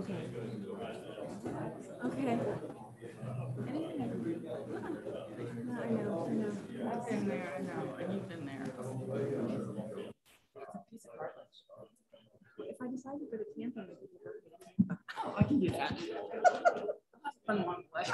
Okay. Okay. I know. I've been there, I know, and you've been there. If I decide to go to camping, Oh, I can do that. Fun one play.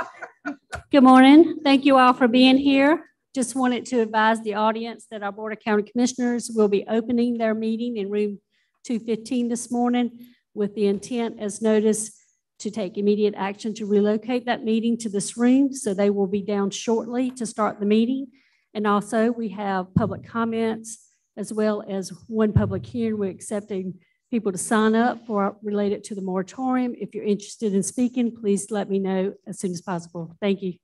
Good morning. Thank you all for being here. Just wanted to advise the audience that our Board of County Commissioners will be opening their meeting in room 215 this morning with the intent, as noticed, to take immediate action to relocate that meeting to this room. So they will be down shortly to start the meeting. And also we have public comments as well as one public hearing. We're accepting people to sign up for related to the moratorium. If you're interested in speaking, please let me know as soon as possible. Thank you.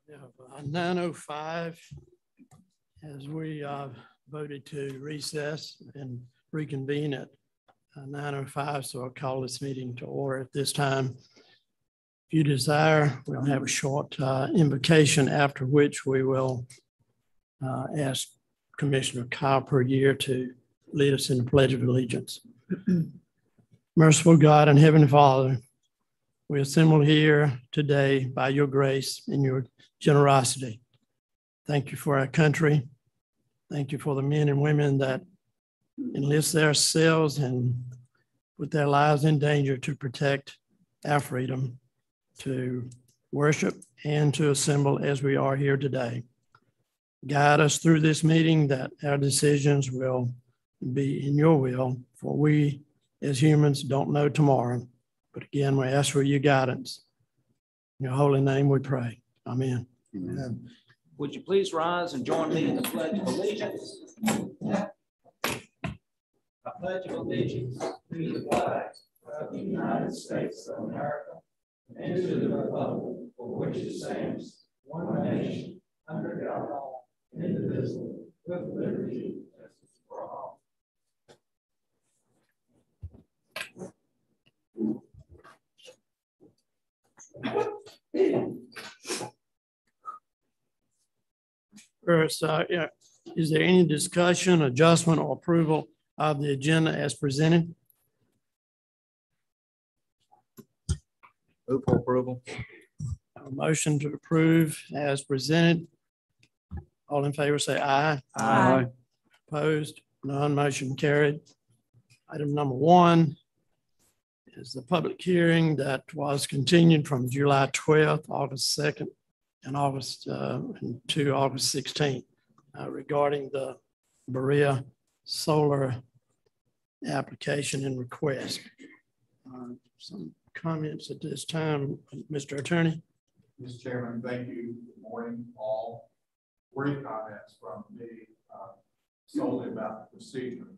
9:05, as we voted to recess and reconvene at 9:05, so I'll call this meeting to order at this time. If you desire, we'll have a short invocation, after which we will ask Commissioner Kyle per year to lead us in the Pledge of Allegiance. Merciful God and Heavenly Father, we assemble here today by your grace and your generosity. Thank you for our country. Thank you for the men and women that enlist themselves and put their lives in danger to protect our freedom to worship and to assemble as we are here today. Guide us through this meeting, that our decisions will be in your will, for we as humans don't know tomorrow. But again, we ask for your guidance. In your holy name we pray. Amen. Amen. Would you please rise and join me in the Pledge of Allegiance? I pledge allegiance to the flag of the United States of America and to the republic for which it stands, one nation, under God, indivisible, with liberty and justice for all. First, is there any discussion, adjustment, or approval of the agenda as presented? Move for approval. A motion to approve as presented. All in favor say aye. Aye. Opposed? None. Motion carried. Item number 1 is the public hearing that was continued from July 12th, August 2nd, and to August 16th regarding the Berea solar application and request. Some comments at this time, Mr. Attorney. Mr. Chairman, thank you. Good morning, all. Brief comments from me solely about the procedure.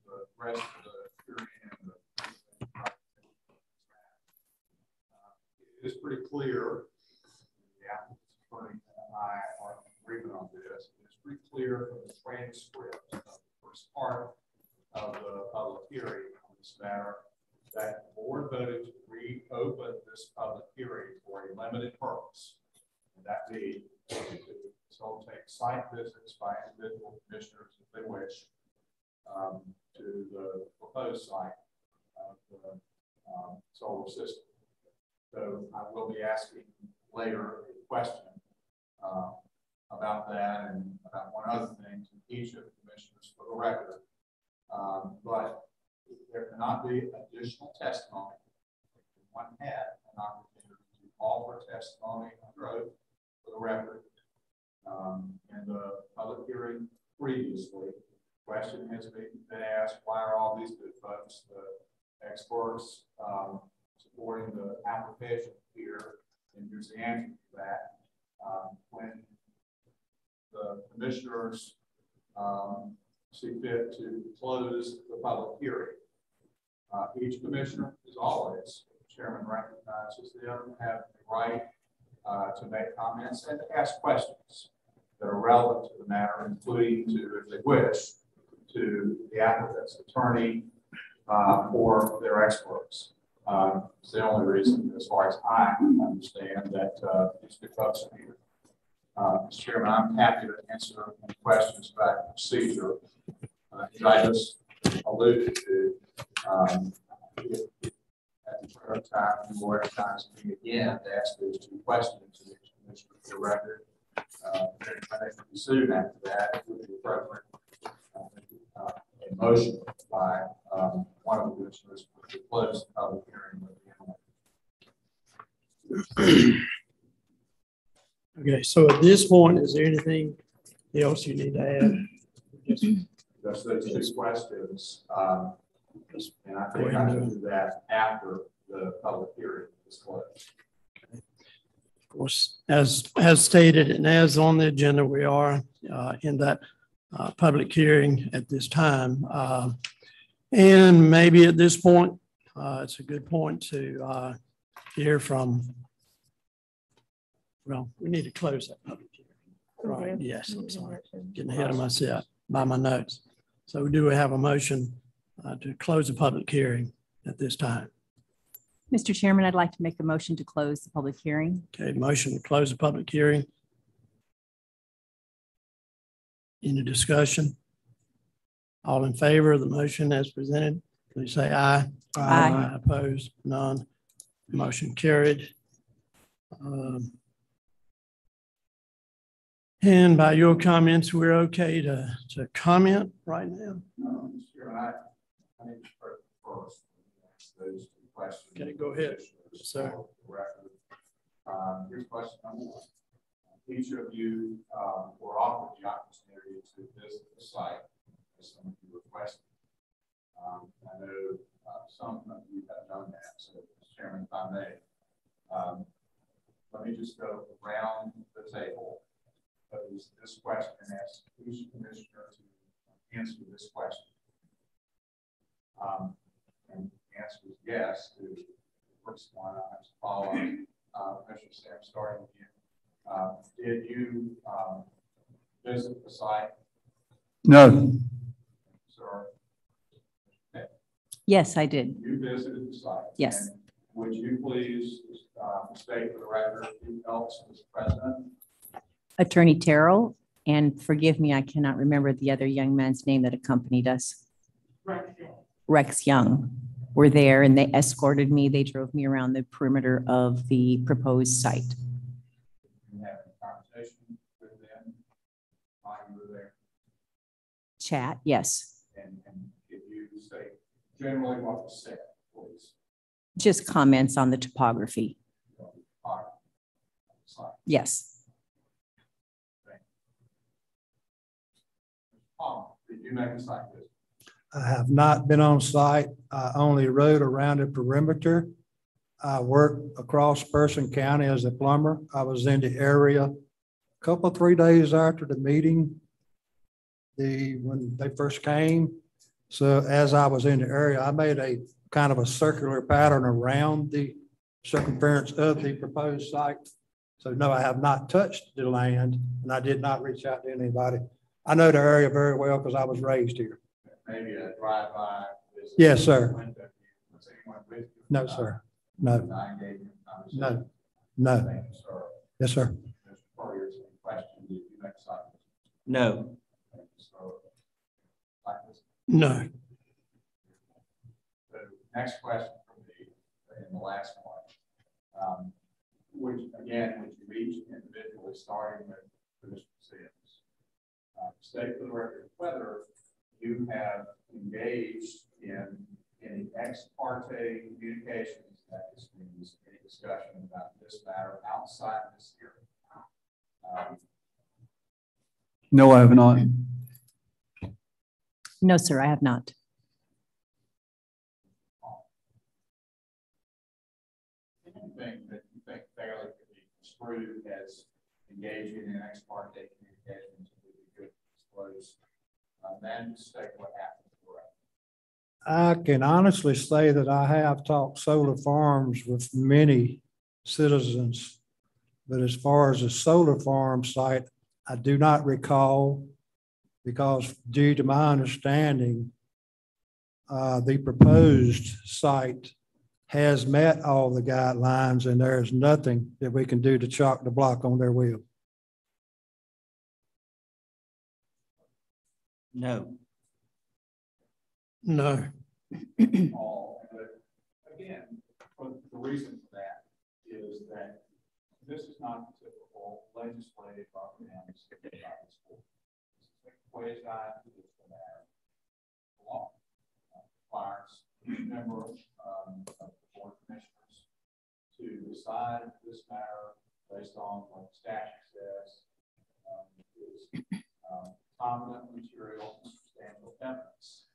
The rest of the hearing and it is pretty clear. The applicant's attorney and I are in agreement on this. It's pretty clear from the transcript of the first part of the public hearing on this matter that the board voted to reopen this public hearing for a limited purpose, and that being to facilitate site visits by individual commissioners if they wish to the proposed site of the solar system. So I will be asking later a question about that and about one other thing to each of the commissioners for the record. But there cannot be additional testimony. One had an opportunity to call for testimony under oath for the record. In the public hearing previously, the question has been asked, why are all these good folks, the experts, supporting the application here? And here's the answer to that. When the commissioners see fit to close the public hearing, each commissioner is always, the chairman recognizes them, have the right to make comments and to ask questions that are relevant to the matter, including to, if they wish, to the applicant's attorney or their experts. It's the only reason, as far as I understand, that these good folks are here. Mr. Chairman, I'm happy to answer any questions about the procedure. As I just alluded to, at the current time, you will recognize me again to ask these 2 questions to each commissioner for the record. I think soon after that, it would be appropriate a motion by one of the commissioners to close the public hearing. Okay, so at this point, is there anything else you need to add? Just those 2 questions, and I think I can do that after the public hearing is closed. Of course, as stated and as on the agenda, we are in that public hearing at this time. And maybe at this point, it's a good point to hear from Well, we need to close that public hearing. Right, Okay. yes, I'm sorry. Getting ahead of myself by my notes. So do we have a motion to close the public hearing at this time? Mr. Chairman, I'd like to make a motion to close the public hearing. Okay, motion to close the public hearing. Any discussion? All in favor of the motion as presented, please say aye. Aye. Opposed? None. Motion carried. And by your comments, we're okay to comment right now? Sure, I need to first ask those two questions. Okay, go ahead, sir. Here's question number one. Each of you were offered the opportunity to visit the site, as some of you requested. I know some of you have done that, so Mr. Chairman, if I may, let me just go around the table. This question asks each commissioner to answer this question. And the answer is yes to the first one. I have to follow up. Commissioner Sam, starting with you. Did you visit the site? No. Sir? Okay. Yes, I did. You visited the site? Yes. And would you please state for the record who else was present? Attorney Terrell, and forgive me, I cannot remember the other young man's name that accompanied us. Rex Young were there, and they escorted me. They drove me around the perimeter of the proposed site. Did you have a conversation with them while you were there? Chat, yes. And if you say generally what was said, please. Just comments on the topography. Yes. Did you make a site visit? I have not been on site. I only rode around the perimeter. I worked across Person County as a plumber. I was in the area a couple, 3 days after the meeting, when they first came. So as I was in the area, I made a kind of a circular pattern around the circumference of the proposed site. So no, I have not touched the land, and I did not reach out to anybody. I know the area very well because I was raised here. Maybe a drive-by visit? Yes, sir. Was anyone with you? No, sir. No, I gave you a conversation. no. Thank you, sir. Yes, sir. Mr. Poirier's question, did you make a site visit? No. Thank you, sir. Site visit? No. So next question from me, in the last one, would you each individually, starting with Mr. Sims, state for the record whether you have engaged in any ex parte communications, that is, any discussion about this matter outside this hearing? No, I have not. No, sir, I have not. Anything that you think fairly could be construed as engaging in ex parte communications would be good to disclose. Then state what happened. I can honestly say that I have talked solar farms with many citizens, but as far as the solar farm site, I do not recall, because due to my understanding, the proposed site has met all the guidelines, and there is nothing that we can do to chalk the block on their wheel. No. No. Again, the reason for that is that this is not the typical legislative Ordinance by this court. This is a quasi-judicial matter. The law requires each member of the board of commissioners to decide this matter based on what the statute says is competent material and substantial evidence.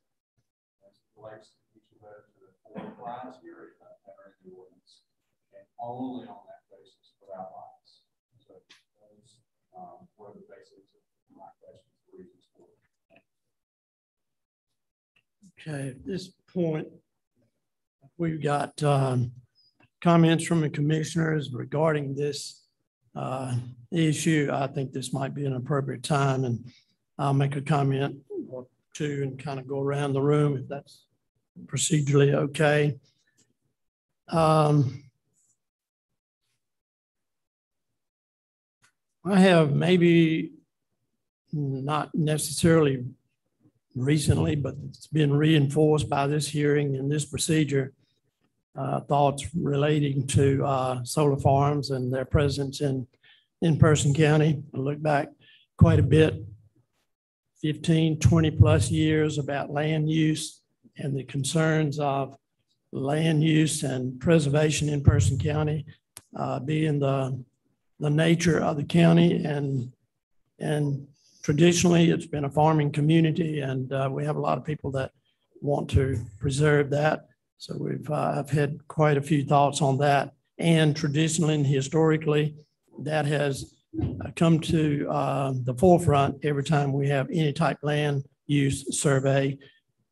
As it relates to each of those to the four criteria that are in the ordinance, and only on that basis without bias. So those were the basis of my questions, reasons for it. Okay, at this point, we've got comments from the commissioners regarding this issue, I think this might be an appropriate time, and I'll make a comment or two and kind of go around the room if that's procedurally okay. I have maybe not necessarily recently, but it's been reinforced by this hearing and this procedure, thoughts relating to solar farms and their presence in Person County. I look back quite a bit, 15, 20 plus years about land use and the concerns of land use and preservation in Person County, being the nature of the county, and traditionally it's been a farming community, and we have a lot of people that want to preserve that. So I've had quite a few thoughts on that, and traditionally and historically that has come to the forefront every time we have any type land use survey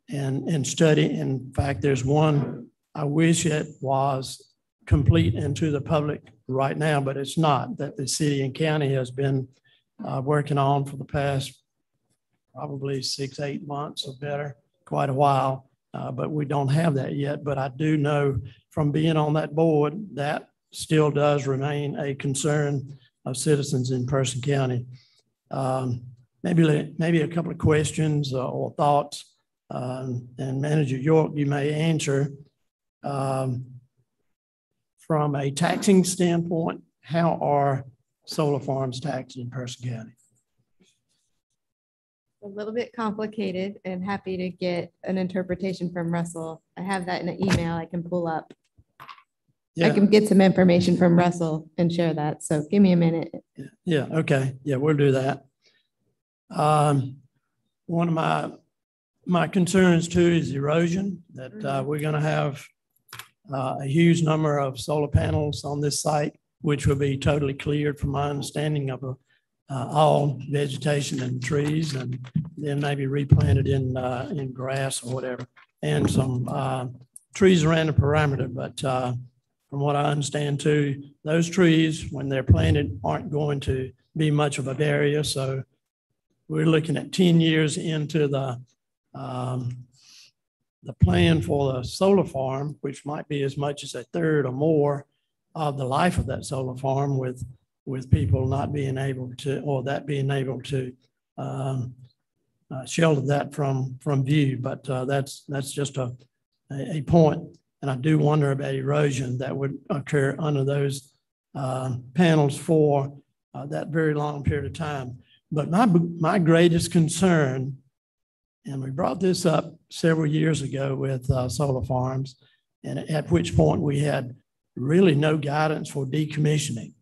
and study. In fact, there's one I wish it was complete and to the public right now, but it's not, that the city and county has been working on for the past probably 6-8 months or better, quite a while, but we don't have that yet. But I do know from being on that board, that still does remain a concern of citizens in Person County. Maybe a couple of questions or thoughts, and Manager York, you may answer. From a taxing standpoint, how are solar farms taxed in Person County? A little bit complicated, and happy to get an interpretation from Russell. I have that in an email I can pull up. Yeah. I can get some information from Russell and share that. So give me a minute. Yeah. Okay. Yeah, we'll do that. One of my concerns too is erosion, that we're going to have a huge number of solar panels on this site, which will be totally cleared from my understanding of all vegetation and trees, and then maybe replanted in grass or whatever, and some trees around the perimeter. But from what I understand too, those trees, when they're planted, aren't going to be much of a barrier. So we're looking at 10 years into the plan for the solar farm, which might be as much as a third or more of the life of that solar farm, with people not being able to, or that being able to shelter that from view. But that's just a point. And I do wonder about erosion that would occur under those panels for that very long period of time. But my greatest concern, and we brought this up several years ago with solar farms, and at which point we had really no guidance for decommissioning.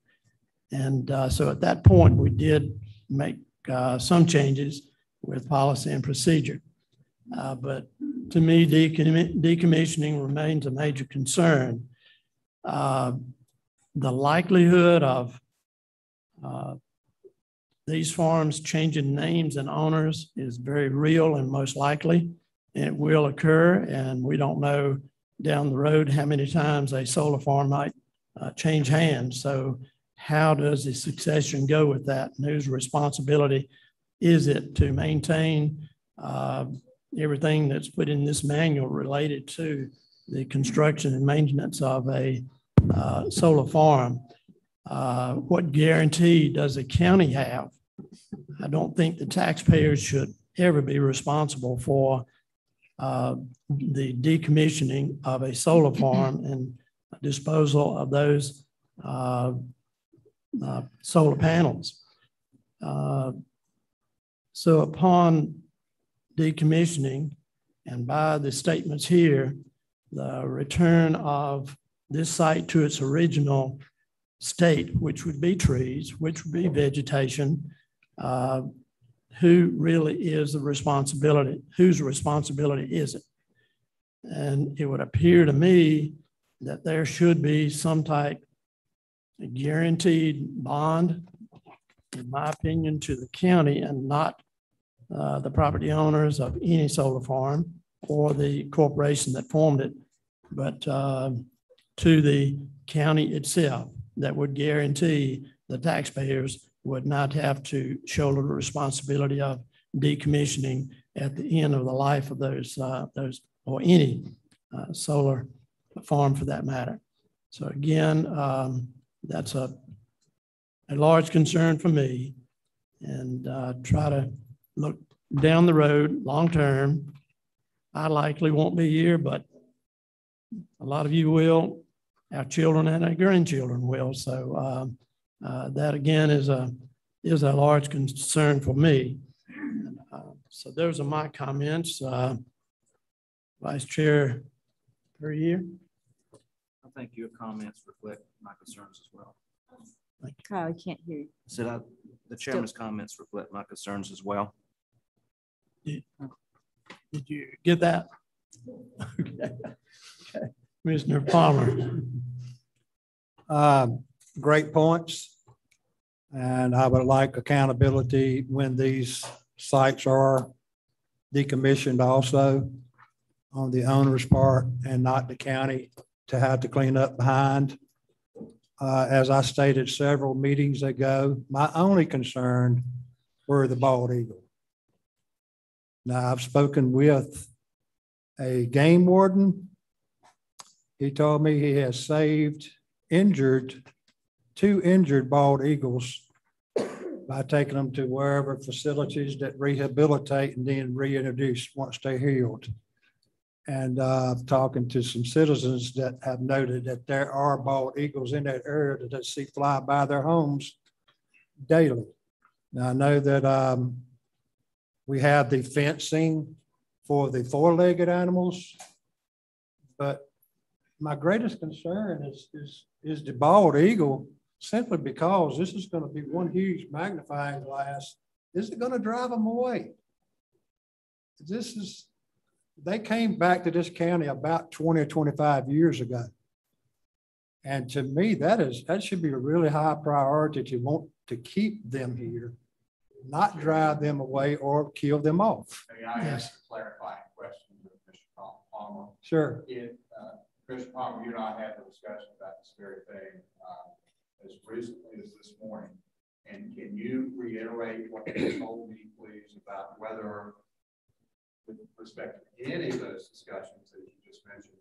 And so at that point, we did make some changes with policy and procedure. But to me, decommissioning remains a major concern. The likelihood of these farms changing names and owners is very real and most likely, and it will occur. And we don't know down the road how many times a solar farm might change hands. So how does the succession go with that? And whose responsibility is it to maintain everything that's put in this manual related to the construction and maintenance of a solar farm? What guarantee does the county have? I don't think the taxpayers should ever be responsible for the decommissioning of a solar farm and disposal of those solar panels. So upon decommissioning, and by the statements here, the return of this site to its original state, which would be trees, which would be vegetation, who really is the responsibility? Whose responsibility is it? And it would appear to me that there should be some type of guaranteed bond, in my opinion, to the county, and not the property owners of any solar farm or the corporation that formed it, but to the county itself, that would guarantee the taxpayers would not have to shoulder the responsibility of decommissioning at the end of the life of those or any solar farm for that matter. So again, that's a large concern for me, and try to look down the road long-term. I likely won't be here, but a lot of you will, our children and our grandchildren will. So that again is a large concern for me. So those are my comments. Vice Chair Perrier. I think your comments reflect my concerns as well. Kyle, I can't hear you. So the chairman's comments reflect my concerns as well. Did you get that? Okay. Commissioner Palmer. Great points. And I would like accountability when these sites are decommissioned also on the owner's part and not the county to have to clean up behind. As I stated several meetings ago, my only concern were the bald eagle. Now, I've spoken with a game warden. He told me he has saved two injured bald eagles by taking them to wherever facilities that rehabilitate and then reintroduce once they're healed. And talking to some citizens that have noted that there are bald eagles in that area that they see fly by their homes daily. Now, I know that we have the fencing for the four-legged animals, but my greatest concern is the bald eagle, simply because this is going to be one huge magnifying glass. Is it going to drive them away? They came back to this county about 20 or 25 years ago. And to me, that should be a really high priority to want to keep them here, not drive them away or kill them off. May I ask a clarifying question with Mr. Palmer? Sure. Mr. Palmer, you and I had a discussion about this very thing as recently as this morning. And can you reiterate what you told me, please, about whether, with respect to any of those discussions that you just mentioned,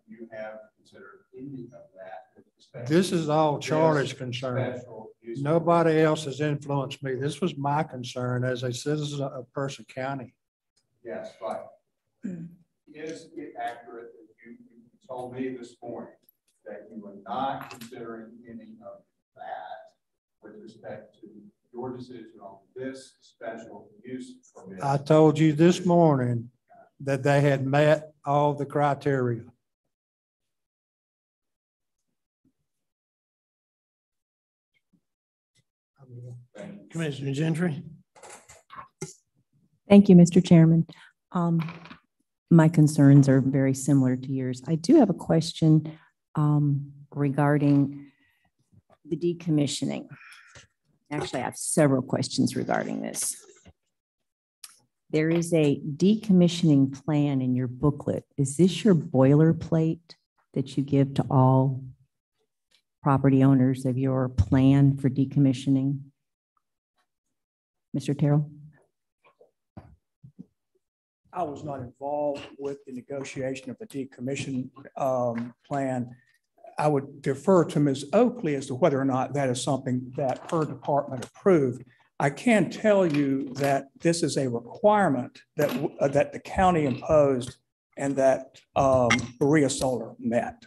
you have considered any of that with respect This is all to Charlie's this concern. special use Nobody else has influenced me. This was my concern as a citizen of Person County. Yes, but is it accurate that you told me this morning that you were not considering any of that with respect to your decision on this special use permit? I told you this morning that they had met all the criteria. Commissioner Gentry. Thank you, Mr. Chairman. My concerns are very similar to yours. I do have a question regarding the decommissioning. Actually, I have several questions regarding this. There is a decommissioning plan in your booklet. Is this your boilerplate that you give to all property owners of your plan for decommissioning? Mr. Terrell? I was not involved with the negotiation of the decommission plan. I would defer to Ms. Oakley as to whether or not that is something that her department approved. I can tell you that this is a requirement that, that the county imposed and that Berea Solar met.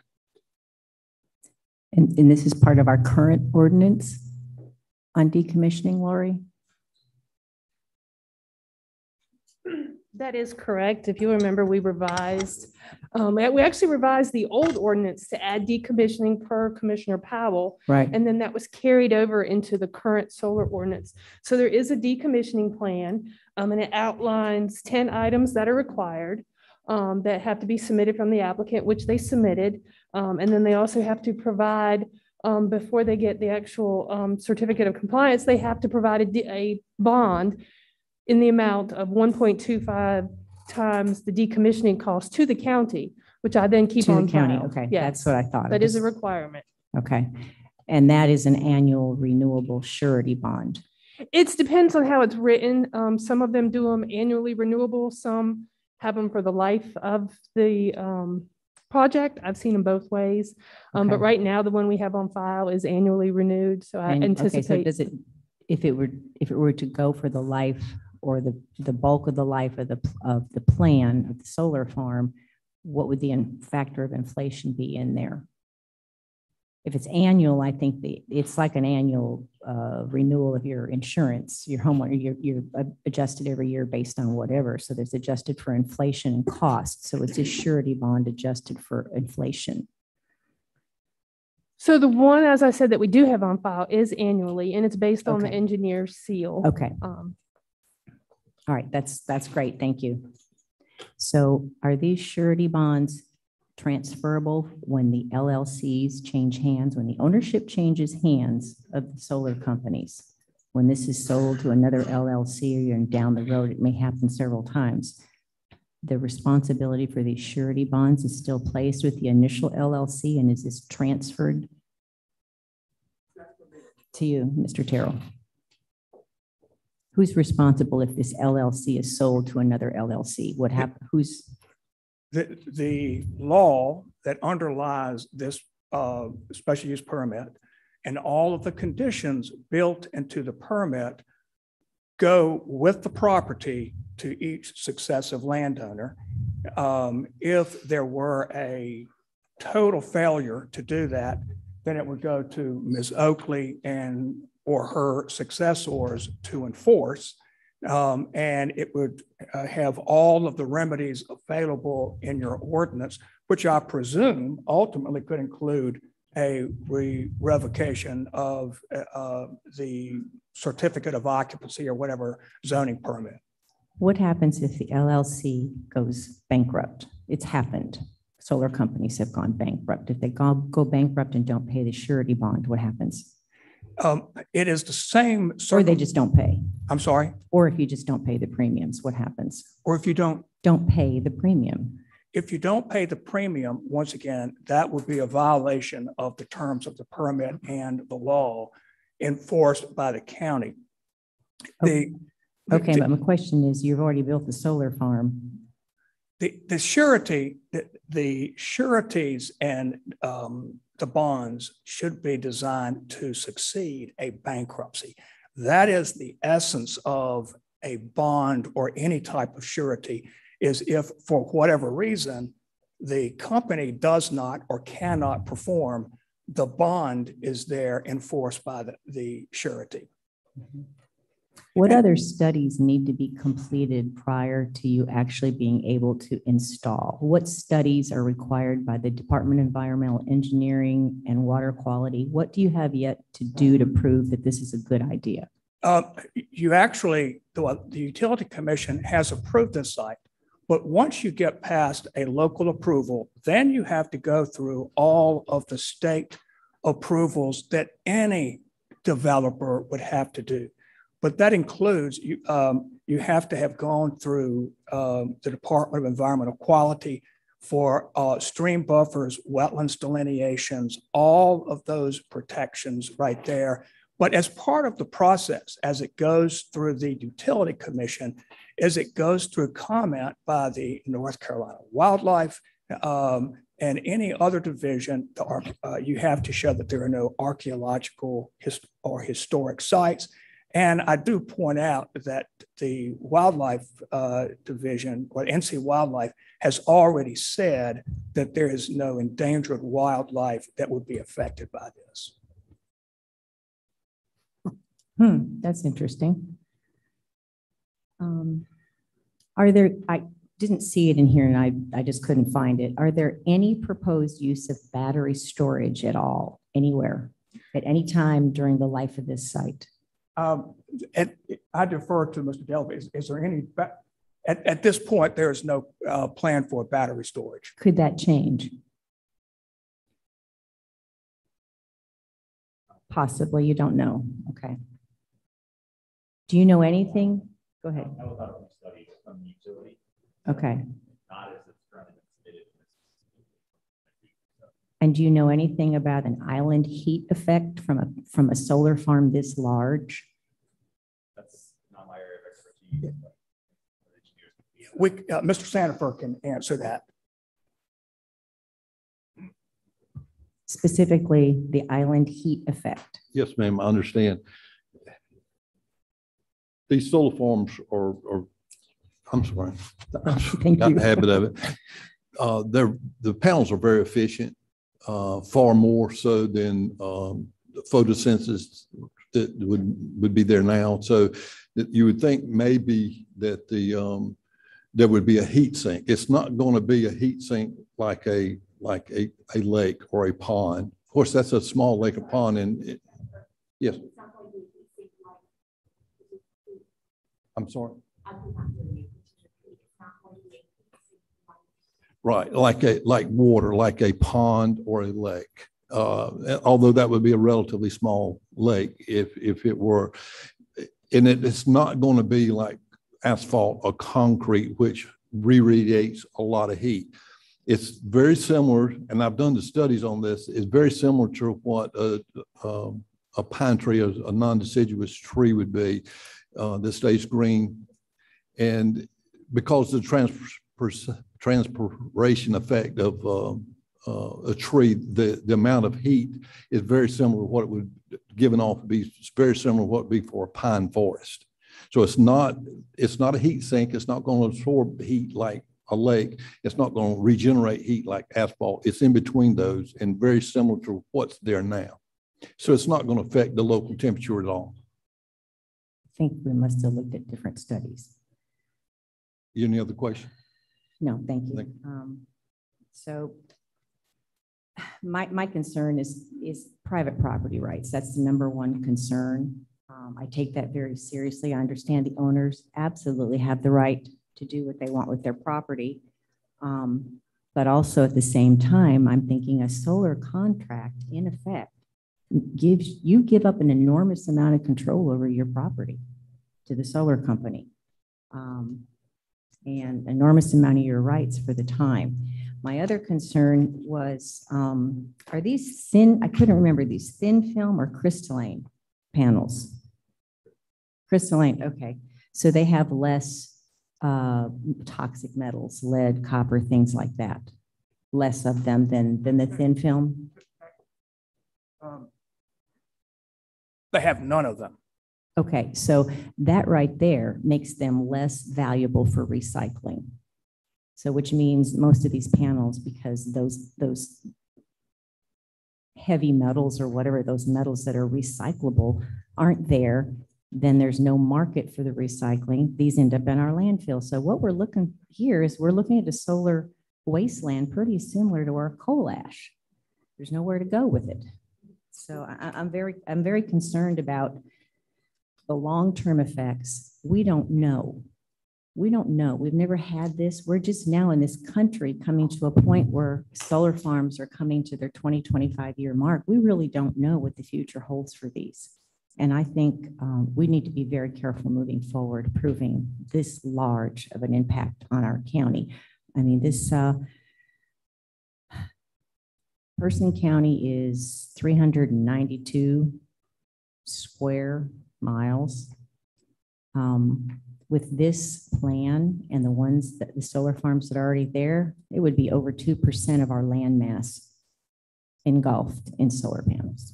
And this is part of our current ordinance on decommissioning, Lori? That is correct. If you remember, we actually revised the old ordinance to add decommissioning per Commissioner Powell. Right. And then that was carried over into the current solar ordinance. So there is a decommissioning plan and it outlines 10 items that are required that have to be submitted from the applicant, which they submitted. And then they also have to provide, before they get the actual certificate of compliance, they have to provide a bond in the amount of 1.25 times the decommissioning cost to the county, which I then keep on to the county. file. Okay, Yes, that's what I thought. that is a requirement. Okay. And that is an annual renewable surety bond. It depends on how it's written. Some of them do them annually renewable, some have them for the life of the project. I've seen them both ways. Okay. But right now, the one we have on file is annually renewed. So I And, okay, so anticipate. does it, if it were to go for the life or the bulk of the life of the plan of the solar farm, what would the factor of inflation be in there? If it's annual, I think it's like an annual renewal of your insurance, your homeowner, you're adjusted every year based on whatever. So there's adjusted for inflation and cost. So it's a surety bond adjusted for inflation. So the one, as I said, that we do have on file is annually, and it's based on the Okay. engineer's seal. Okay. All right. That's great. Thank you. So are these surety bonds transferable when the LLCs change hands, when the ownership changes hands of the solar companies? When this is sold to another LLC or down the road, it may happen several times. The responsibility for these surety bonds is still placed with the initial LLC, and is this transferred to you, Mr. Terrell? Who's responsible if this LLC is sold to another LLC? What happens? Who's? The law that underlies this special use permit and all of the conditions built into the permit go with the property to each successive landowner. If there were a total failure to do that, then it would go to Ms. Oakley or her successors to enforce. And it would have all of the remedies available in your ordinance, which I presume ultimately could include a revocation of the certificate of occupancy or whatever zoning permit. What happens if the LLC goes bankrupt? It's happened. Solar companies have gone bankrupt. If they go bankrupt and don't pay the surety bond, what happens? It is the same. Or they just don't pay. I'm sorry? Or if you just don't pay the premiums, what happens? Or if you don't pay the premium. If you don't pay the premium, once again, that would be a violation of the terms of the permit and the law enforced by the county. Okay, but my question is, you've already built the solar farm. The surety, the sureties and the bonds should be designed to succeed a bankruptcy. That is the essence of a bond or any type of surety, is if for whatever reason the company does not or cannot perform, the bond is there enforced by the surety. What other studies need to be completed prior to you actually being able to install? What studies are required by the Department of Environmental Engineering and Water Quality? What do you have yet to do to prove that this is a good idea? You actually, the Utility Commission has approved this site, but once you get past a local approval, then you have to go through all of the state approvals that any developer would have to do. But that includes, you have to have gone through the Department of Environmental Quality for stream buffers, wetlands delineations, all of those protections right there. But as part of the process, as it goes through the Utility Commission, as it goes through comment by the North Carolina Wildlife and any other division, you have to show that there are no archaeological or historic sites. And I do point out that the Wildlife Division, or NC Wildlife, has already said that there is no endangered wildlife that would be affected by this. That's interesting. Are there, I didn't see it in here and I just couldn't find it. Are there any proposed use of battery storage at all, anywhere, at any time during the life of this site? And I defer to Mr. Delvey. Is there any, at this point, there is no plan for battery storage. Could that change? Possibly, you don't know. Okay. Do you know anything? Go ahead. I know about some studies from the utility. Okay. Not as it's currently submitted. And do you know anything about an island heat effect from a solar farm this large? That's not my area of expertise. Mr. Sandifer can answer that. Specifically, the island heat effect. Yes, ma'am, I understand. These solar farms are I'm sorry, Thank got you. the habit of it. The panels are very efficient, far more so than the photosynthesis that would be there now. So that you would think maybe that there would be a heat sink. It's not going to be a heat sink like a lake or a pond. Of course, that's a small lake or pond, and yes. I'm sorry. Right, like water, like a pond or a lake. Although that would be a relatively small lake if it were, and it's not going to be like asphalt or concrete, which radiates a lot of heat. It's very similar, and I've done the studies on this. It's very similar to what a pine tree, a non-deciduous tree would be that stays green, and because of the transpiration effect of a tree, the amount of heat is very similar to what it would given off to be very similar to what it would be for a pine forest. So it's not a heat sink. It's not going to absorb heat like a lake. It's not going to regenerate heat like asphalt. It's in between those and very similar to what's there now. So it's not going to affect the local temperature at all. I think we must have looked at different studies. Any other question? No, thank you. So my concern is private property rights. That's the number one concern. I take that very seriously. I understand the owners absolutely have the right to do what they want with their property. But also at the same time, I'm thinking a solar contract in effect give up an enormous amount of control over your property to the solar company. And enormous amount of your rights for the time. My other concern was, are these thin, I couldn't remember, these thin film or crystalline panels? Crystalline, okay. So they have less toxic metals, lead, copper, things like that. Less of them than the thin film? They have none of them. Okay, so that right there makes them less valuable for recycling. So which means most of these panels, because those heavy metals or whatever, those metals that are recyclable aren't there, then there's no market for the recycling. These end up in our landfill. So what we're looking here is we're looking at a solar wasteland pretty similar to our coal ash. There's nowhere to go with it. So I'm very concerned about the long-term effects. We don't know. We've never had this. We're just now in this country coming to a point where solar farms are coming to their 20-25 year mark. We really don't know what the future holds for these. And I think we need to be very careful moving forward, proving this large of an impact on our county. I mean, this Person County is 392 square miles. With this plan and the ones that the solar farms that are already there, it would be over 2% of our land mass engulfed in solar panels.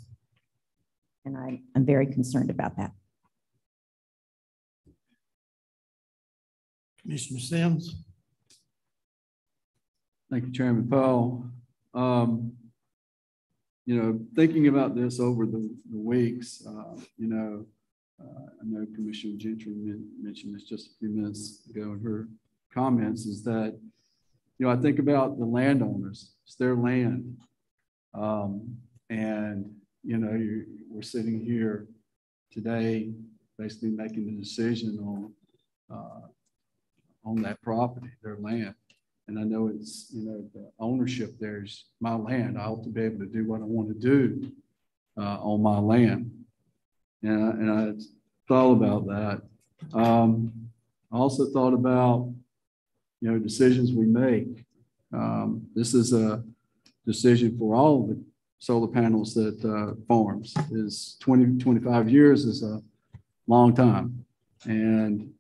And I'm very concerned about that. Commissioner Sims. Thank you, Chairman Powell. Thinking about this over the weeks, I know Commissioner Gentry mentioned this just a few minutes ago in her comments, is that, I think about the landowners. It's their land. We're sitting here today basically making the decision on that property, their land. And I know it's, the ownership there's my land. I ought to be able to do what I want to do on my land. And I thought about that. I also thought about, decisions we make. This is a decision for all of the solar panels that farms is 20, 25 years is a long time. And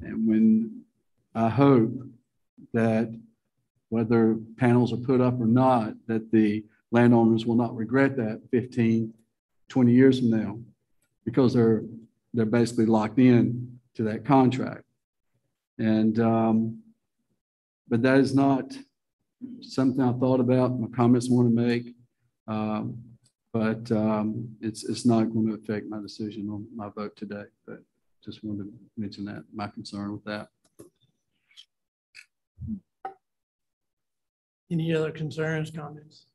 when I hope that whether panels are put up or not, that the landowners will not regret that 15, 20 years from now, because they're basically locked in to that contract. And, but that is not something I thought about, my comments I want to make, but it's not going to affect my decision on my vote today, but just wanted to mention that, my concern with that. Any other concerns, comments?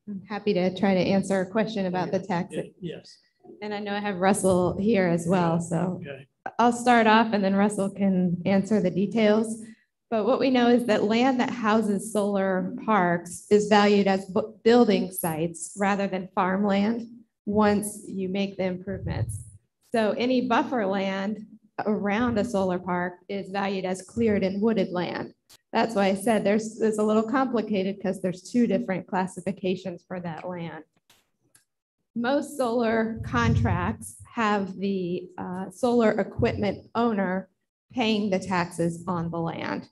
I'm happy to try to answer a question about the tax. Yes. And I know I have Russell here as well, so Okay. I'll start off and then Russell can answer the details. But what we know is that land that houses solar parks is valued as building sites rather than farmland once you make the improvements. So any buffer land around a solar park is valued as cleared and wooded land. That's why I said it's a little complicated because there's two different classifications for that land. Most solar contracts have the solar equipment owner paying the taxes on the land.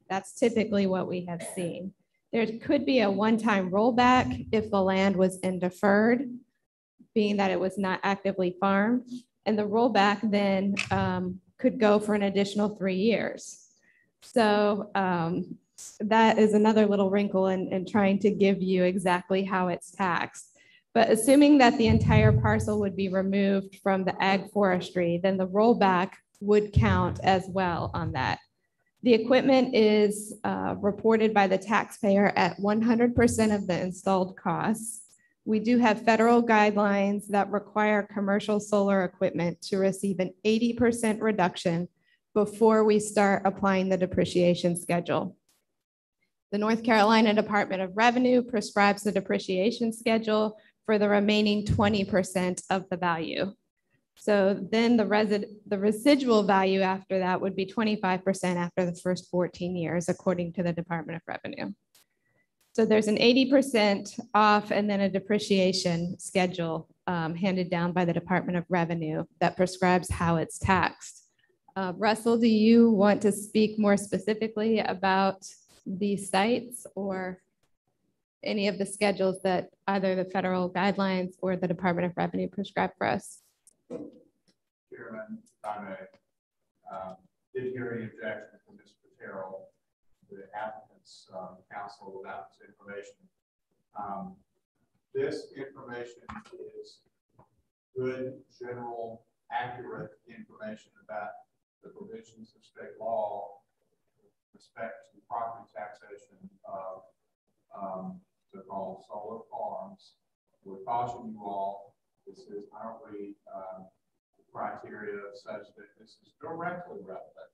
That's typically what we have seen. There could be a one-time rollback if the land was in deferred, being that it was not actively farmed, and the rollback then could go for an additional 3 years. So that is another little wrinkle in trying to give you exactly how it's taxed. But assuming that the entire parcel would be removed from the ag forestry, then the rollback would count as well on that. The equipment is reported by the taxpayer at 100% of the installed costs. We do have federal guidelines that require commercial solar equipment to receive an 80% reduction before we start applying the depreciation schedule. The North Carolina Department of Revenue prescribes the depreciation schedule for the remaining 20% of the value. So then the residual value after that would be 25% after the first 14 years, according to the Department of Revenue. So there's an 80% off and then a depreciation schedule handed down by the Department of Revenue that prescribes how it's taxed. Russell, do you want to speak more specifically about these sites or any of the schedules that either the federal guidelines or the Department of Revenue prescribe for us? Chairman, if I may, did hear any objection from Mr. Terrell, the applicant's counsel about this information. This information is good, general, accurate information about the provisions of state law with respect to property taxation of so-called solar farms. We caution you all, this is currently criteria such that this is directly relevant,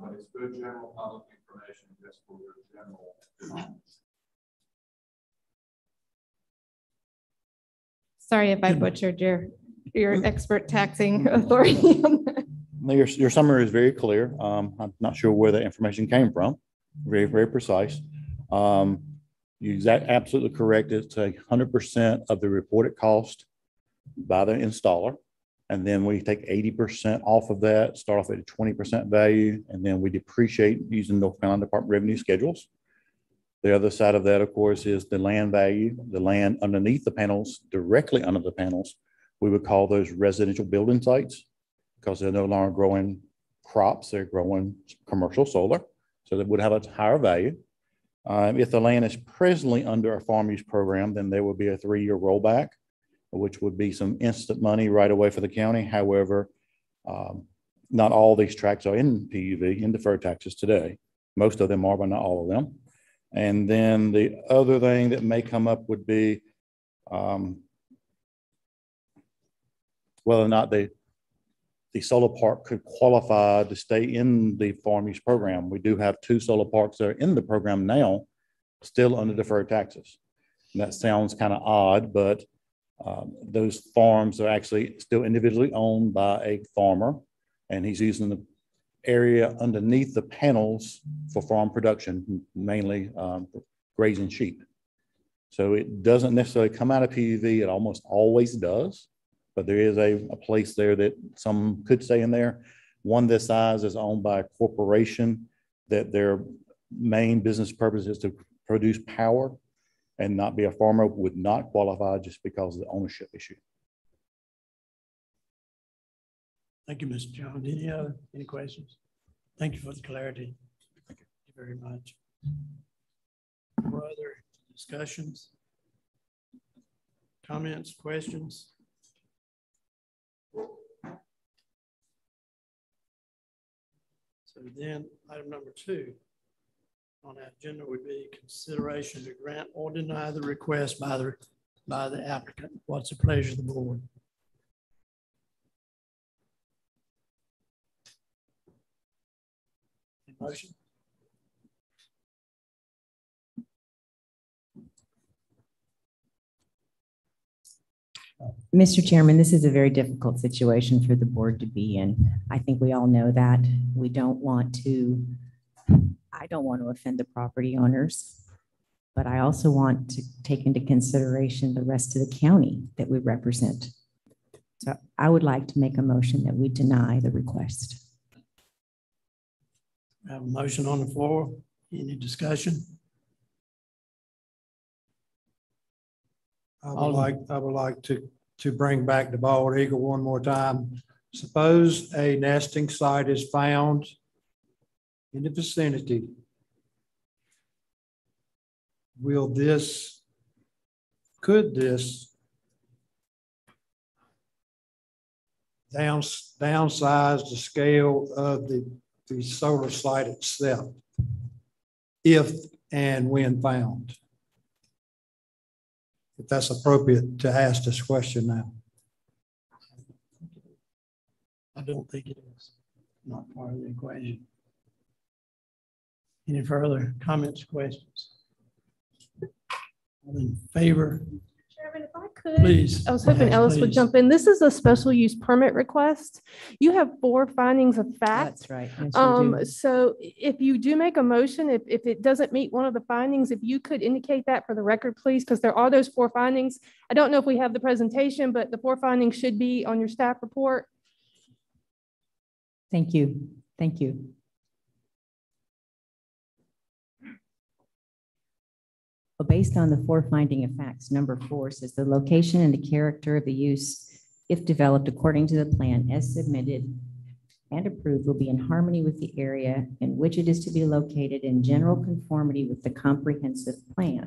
but it's good general public information just for your general knowledge. Sorry if I butchered your expert taxing authority on that. Your summary is very clear. I'm not sure where that information came from. Very, very precise. You're absolutely correct. It's 100% of the reported cost by the installer. And then we take 80% off of that, start off at a 20% value, and then we depreciate using North Carolina Department of Revenue schedules. The other side of that, of course, is the land value, the land underneath the panels, directly under the panels. We would call those residential building sites because they're no longer growing crops, they're growing commercial solar. So they would have a higher value. If the land is presently under a farm use program, then there would be a 3-year rollback, which would be some instant money right away for the county. However, not all these tracts are in PUV, in deferred taxes today. Most of them are, but not all of them. And then the other thing that may come up would be whether or not the solar park could qualify to stay in the farm use program. We do have 2 solar parks that are in the program now, still under deferred taxes. And that sounds kind of odd, but those farms are actually still individually owned by a farmer, and he's using the area underneath the panels for farm production, mainly grazing sheep. So it doesn't necessarily come out of PUD. It almost always does, but there is a place there that some could stay in there. One this size is owned by a corporation that their main business purpose is to produce power and not be a farmer, would not qualify just because of the ownership issue. Thank you, Mr. Jones. Any questions? Thank you for the clarity. Thank you very much. Further discussions? Comments, questions? So then item number 2 on our agenda would be consideration to grant or deny the request by the applicant. What's the pleasure of the board? Motion. Mr. Chairman, this is a very difficult situation for the board to be in. I think we all know that. I don't want to offend the property owners, but I also want to take into consideration the rest of the county that we represent. So I would like to make a motion that we deny the request. I have a motion on the floor. Any discussion? I would like to bring back the bald eagle one more time. Suppose a nesting site is found in the vicinity. Could this downsize the scale of the solar site itself, if and when found? If that's appropriate to ask this question now. I don't think it is. Not part of the equation. Any further comments, questions? All in favor? Chairman, if I could, please. I was hoping Ellis would jump in. This is a special use permit request. You have 4 findings of fact. That's right. Yes, so if you do make a motion, if it doesn't meet one of the findings, if you could indicate that for the record, please, because there are those 4 findings. I don't know if we have the presentation, but the 4 findings should be on your staff report. Thank you. Thank you. Well, based on the 4 finding of facts, number 4 says the location and the character of the use, if developed according to the plan as submitted and approved, will be in harmony with the area in which it is to be located in general conformity with the comprehensive plan.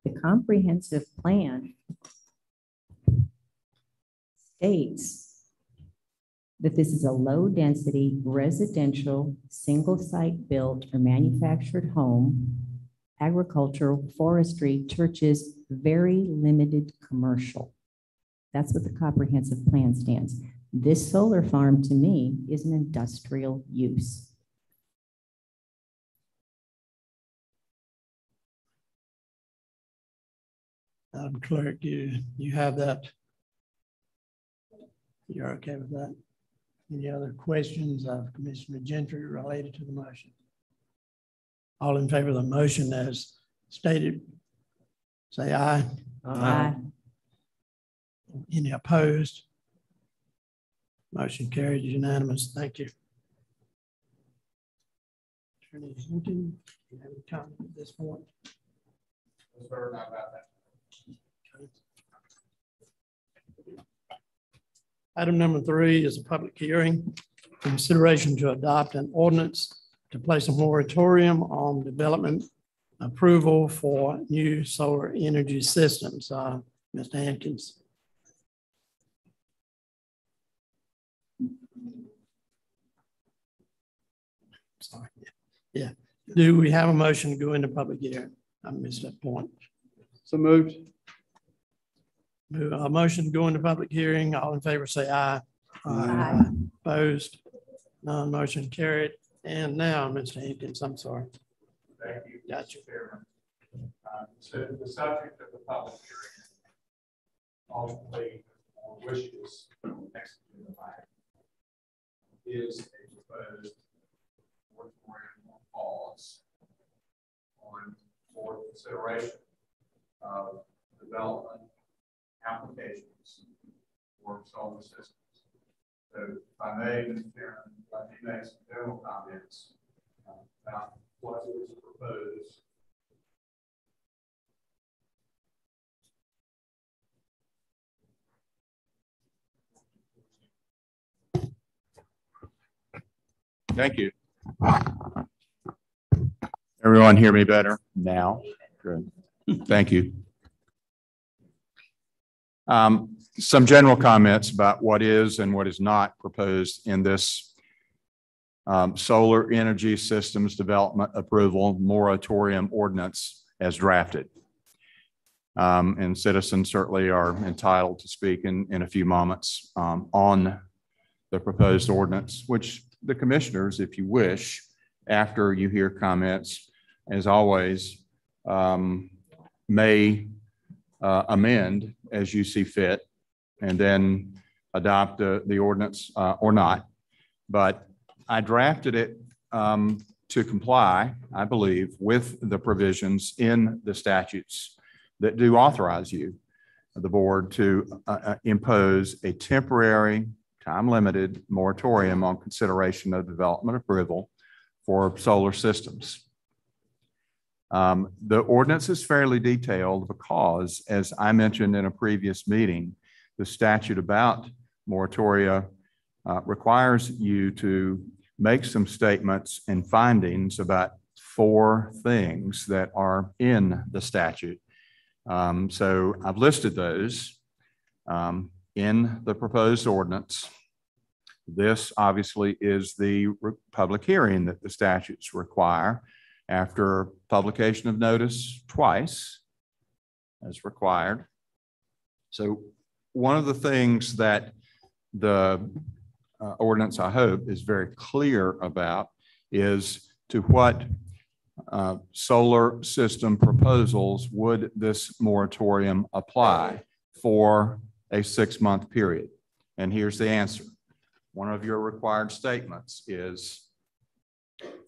The comprehensive plan states that this is a low-density residential single-site built or manufactured home, agricultural, forestry, churches, very limited commercial. That's what the comprehensive plan stands. This solar farm to me is an industrial use. Madam Clerk, you have that. You're okay with that? Any other questions of Commissioner Gentry related to the motion? All in favor of the motion as stated, say aye. Aye. Any opposed? Motion carried unanimous. Thank you. Attorney Hinton, do you have any comment at this point? No, sir, not about that. Okay. Item number 3 is a public hearing. Consideration to adopt an ordinance to place a moratorium on development approval for new solar energy systems. Mr. Hankins. Sorry. Yeah. Do we have a motion to go into public hearing? I missed that point. So moved. A motion to go into public hearing. All in favor say aye. Aye. Opposed? None. Motion carried. And now, Mr. Hankins, I'm sorry. Thank you. Gotcha. So the subject of the public hearing, ultimately, wishes next to the line, is a proposed pause on for consideration of development applications for solar systems. So if I may, Mr. Chairman, let me make some general comments about what is proposed. Thank you. Everyone hear me better now? Good. Thank you. Some general comments about what is and what is not proposed in this solar energy systems development approval moratorium ordinance as drafted. And citizens certainly are entitled to speak in a few moments on the proposed ordinance, which the commissioners, if you wish, after you hear comments, as always, may amend as you see fit and then adopt the ordinance or not. But I drafted it to comply, I believe, with the provisions in the statutes that do authorize you, the board, to impose a temporary, time-limited moratorium on consideration of development approval for solar systems. The ordinance is fairly detailed because, as I mentioned in a previous meeting, the statute about moratoria requires you to make some statements and findings about 4 things that are in the statute. So I've listed those in the proposed ordinance. This obviously is the public hearing that the statutes require after publication of notice twice as required. So one of the things that the ordinance, I hope, is very clear about is to what solar system proposals would this moratorium apply for a 6-month period. And here's the answer. One of your required statements is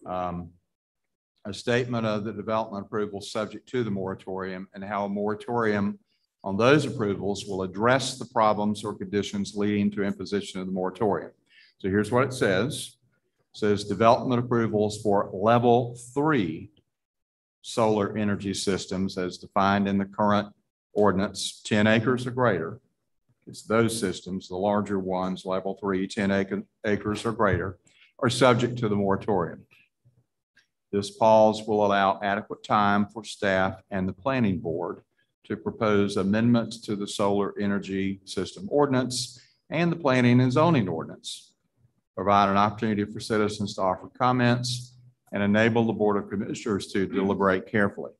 a statement of the development approval subject to the moratorium and how a moratorium on those approvals will address the problems or conditions leading to imposition of the moratorium. So here's what it says. It says development approvals for level 3 solar energy systems as defined in the current ordinance, 10 acres or greater. It's those systems, the larger ones, level 3, 10 acres or greater, are subject to the moratorium. This pause will allow adequate time for staff and the planning board to propose amendments to the solar energy system ordinance and the planning and zoning ordinance, provide an opportunity for citizens to offer comments, and enable the Board of Commissioners to deliberate carefully.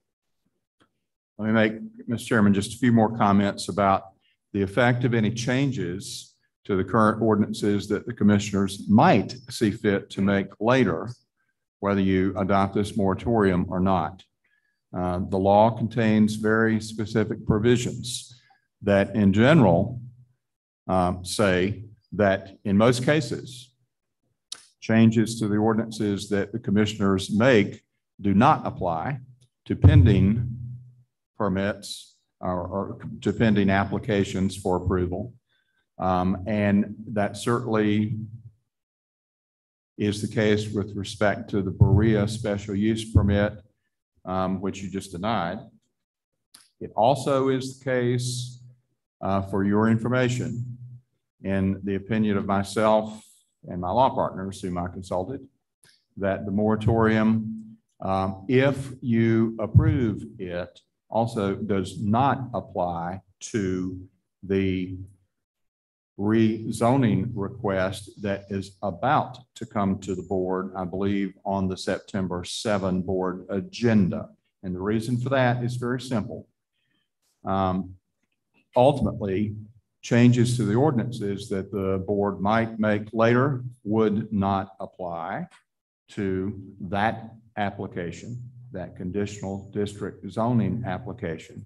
Let me make, Mr. Chairman, just a few more comments about the effect of any changes to the current ordinances that the commissioners might see fit to make later, whether you adopt this moratorium or not. The law contains very specific provisions that in general say that in most cases, changes to the ordinances that the commissioners make do not apply to pending permits or to pending applications for approval. And that certainly is the case with respect to the Berea special use permit, which you just denied. It also is the case, for your information, in the opinion of myself and my law partners whom I consulted, that the moratorium, if you approve it, also does not apply to the rezoning request that is about to come to the board, I believe, on the September 7 board agenda. And the reason for that is very simple. Ultimately, changes to the ordinances that the board might make later would not apply to that application, that conditional district zoning application.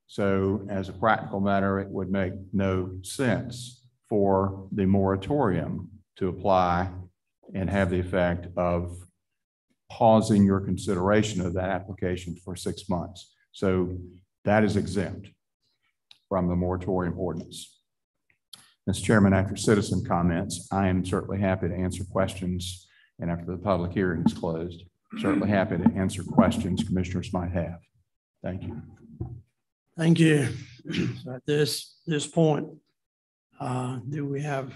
So as a practical matter, it would make no sense for the moratorium to apply and have the effect of pausing your consideration of that application for 6 months. So that is exempt from the moratorium ordinance. Mr. Chairman, after citizen comments, I am certainly happy to answer questions, and after the public hearing is closed, certainly happy to answer questions commissioners might have. Thank you. Thank you. So at this point, do we have?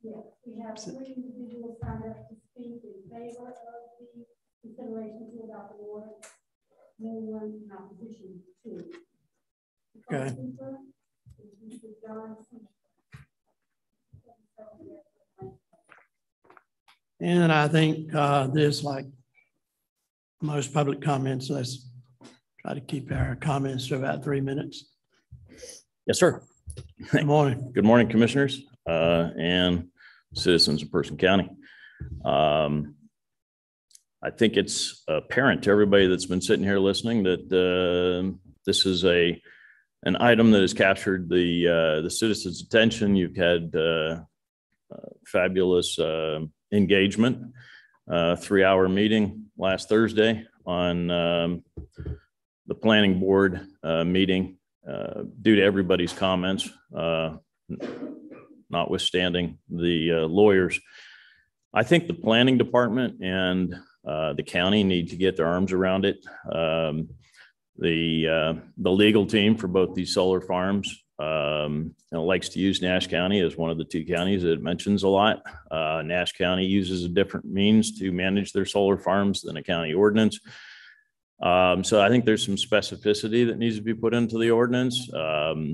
Yes, we have 3 individuals signed up to speak in favor of the consideration to adopt the ordinance. No one in opposition to it. Okay. And I think this, like most public comments, let's try to keep our comments to about 3 minutes. Yes, sir. Good morning. Good morning, commissioners and citizens of Person County. I think it's apparent to everybody that's been sitting here listening that this is an item that has captured the citizens' attention. You've had fabulous engagement, 3-hour meeting last Thursday on the planning board meeting due to everybody's comments, notwithstanding the lawyers. I think the planning department and the county need to get their arms around it. The legal team for both these solar farms likes to use Nash County as one of the 2 counties that it mentions a lot. Nash County uses a different means to manage their solar farms than a county ordinance. So I think there's some specificity that needs to be put into the ordinance.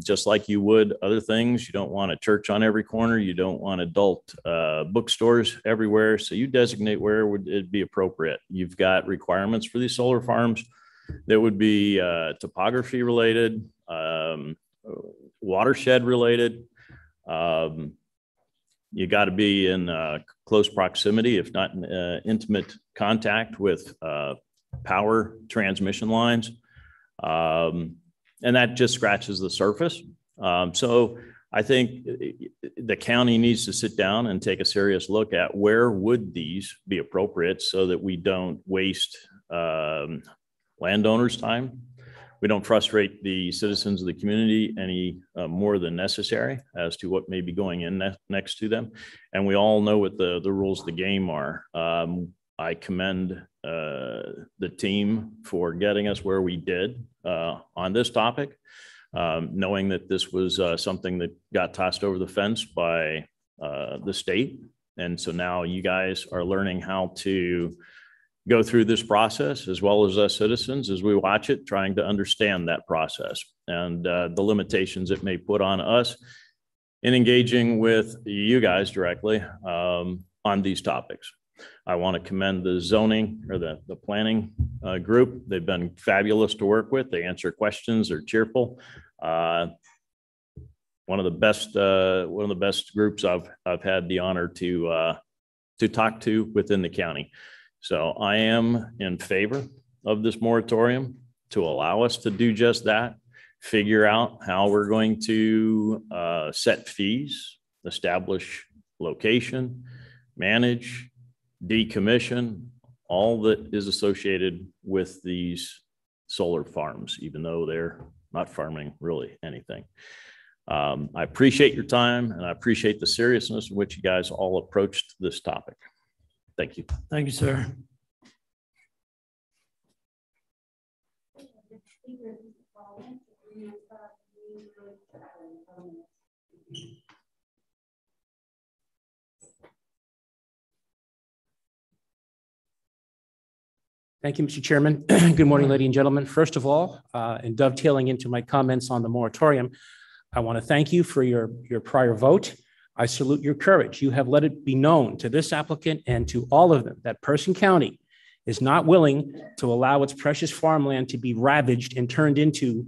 Just like you would other things, you don't want a church on every corner. You don't want adult bookstores everywhere. So you designate where would it be appropriate. You've got requirements for these solar farms that would be topography related, watershed related. You got to be in close proximity, if not intimate contact with power transmission lines. And that just scratches the surface. So I think the county needs to sit down and take a serious look at where would these be appropriate so that we don't waste landowners' time. We don't frustrate the citizens of the community any more than necessary as to what may be going in next to them. And we all know what the rules of the game are. I commend the team for getting us where we did on this topic, knowing that this was something that got tossed over the fence by the state. And so now you guys are learning how to go through this process as well as us citizens as we watch it, trying to understand that process and the limitations it may put on us in engaging with you guys directly on these topics. I want to commend the zoning or the planning group. They've been fabulous to work with. They answer questions. They're cheerful. One of the best groups I've had the honor to talk to within the county. So I am in favor of this moratorium to allow us to do just that, figure out how we're going to set fees, establish location, manage, decommission, all that is associated with these solar farms, even though they're not farming really anything. I appreciate your time and I appreciate the seriousness in which you guys all approached this topic. Thank you. Thank you, sir. Thank you, Mr. Chairman. Good morning, ladies and gentlemen. First of all, and dovetailing into my comments on the moratorium, I want to thank you for your prior vote. I salute your courage. You have let it be known to this applicant and to all of them that Person County is not willing to allow its precious farmland to be ravaged and turned into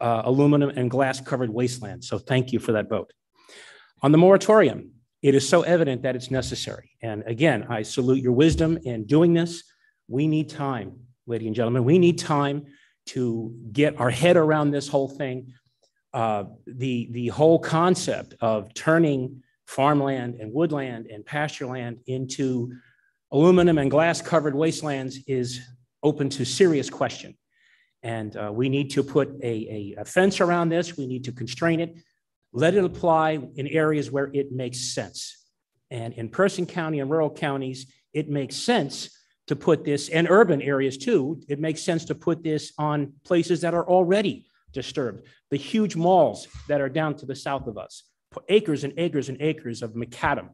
aluminum and glass covered wasteland. So thank you for that vote. On the moratorium, it is so evident that it's necessary. And again, I salute your wisdom in doing this. We need time, ladies and gentlemen. We need time to get our head around this whole thing. The whole concept of turning farmland and woodland and pasture land into aluminum and glass covered wastelands is open to serious question. And we need to put a fence around this. We need to constrain it, let it apply in areas where it makes sense. And in Person County and rural counties, it makes sense to put this, and urban areas too, it makes sense to put this on places that are already disturbed. The huge malls that are down to the south of us, acres and acres and acres of macadam,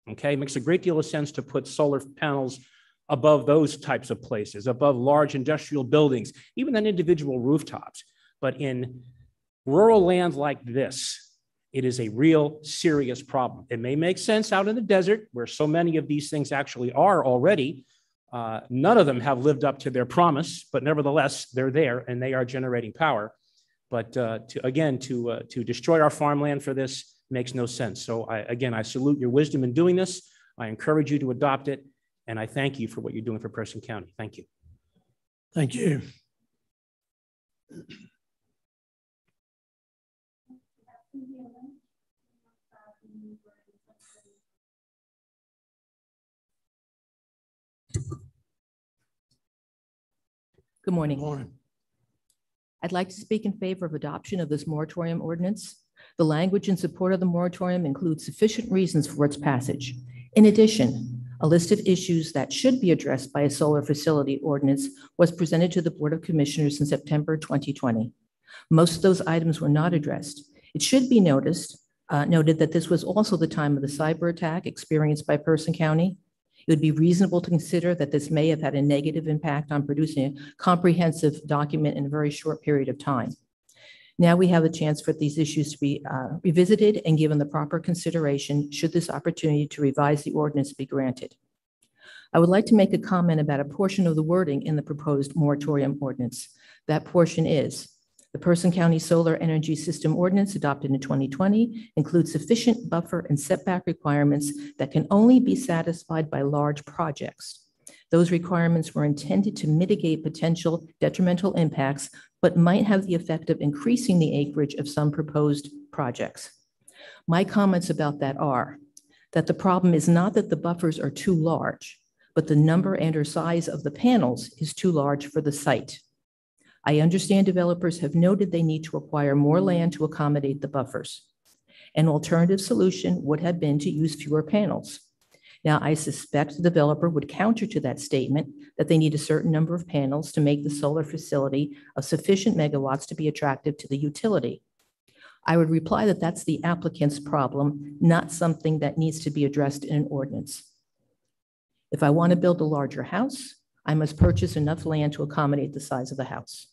okay? It makes a great deal of sense to put solar panels above those types of places, above large industrial buildings, even on individual rooftops. But in rural land like this, it is a real serious problem. It may make sense out in the desert where so many of these things actually are already. None of them have lived up to their promise, but nevertheless, they're there and they are generating power. But to destroy our farmland for this makes no sense. So I salute your wisdom in doing this. I encourage you to adopt it. And I thank you for what you're doing for Person County. Thank you. Thank you. Good morning. Good morning. I'd like to speak in favor of adoption of this moratorium ordinance. The language in support of the moratorium includes sufficient reasons for its passage. In addition, a list of issues that should be addressed by a solar facility ordinance was presented to the Board of Commissioners in September 2020. Most of those items were not addressed. It should be noted that this was also the time of the cyber attack experienced by Person County. It would be reasonable to consider that this may have had a negative impact on producing a comprehensive document in a very short period of time. Now we have a chance for these issues to be revisited and given the proper consideration should this opportunity to revise the ordinance be granted. I would like to make a comment about a portion of the wording in the proposed moratorium ordinance. That portion is, the Person County Solar Energy System Ordinance adopted in 2020 includes sufficient buffer and setback requirements that can only be satisfied by large projects. Those requirements were intended to mitigate potential detrimental impacts, but might have the effect of increasing the acreage of some proposed projects. My comments about that are that the problem is not that the buffers are too large, but the number and or size of the panels is too large for the site. I understand developers have noted they need to acquire more land to accommodate the buffers. An alternative solution would have been to use fewer panels. Now, I suspect the developer would counter to that statement that they need a certain number of panels to make the solar facility of sufficient megawatts to be attractive to the utility. I would reply that that's the applicant's problem, not something that needs to be addressed in an ordinance. If I want to build a larger house, I must purchase enough land to accommodate the size of the house.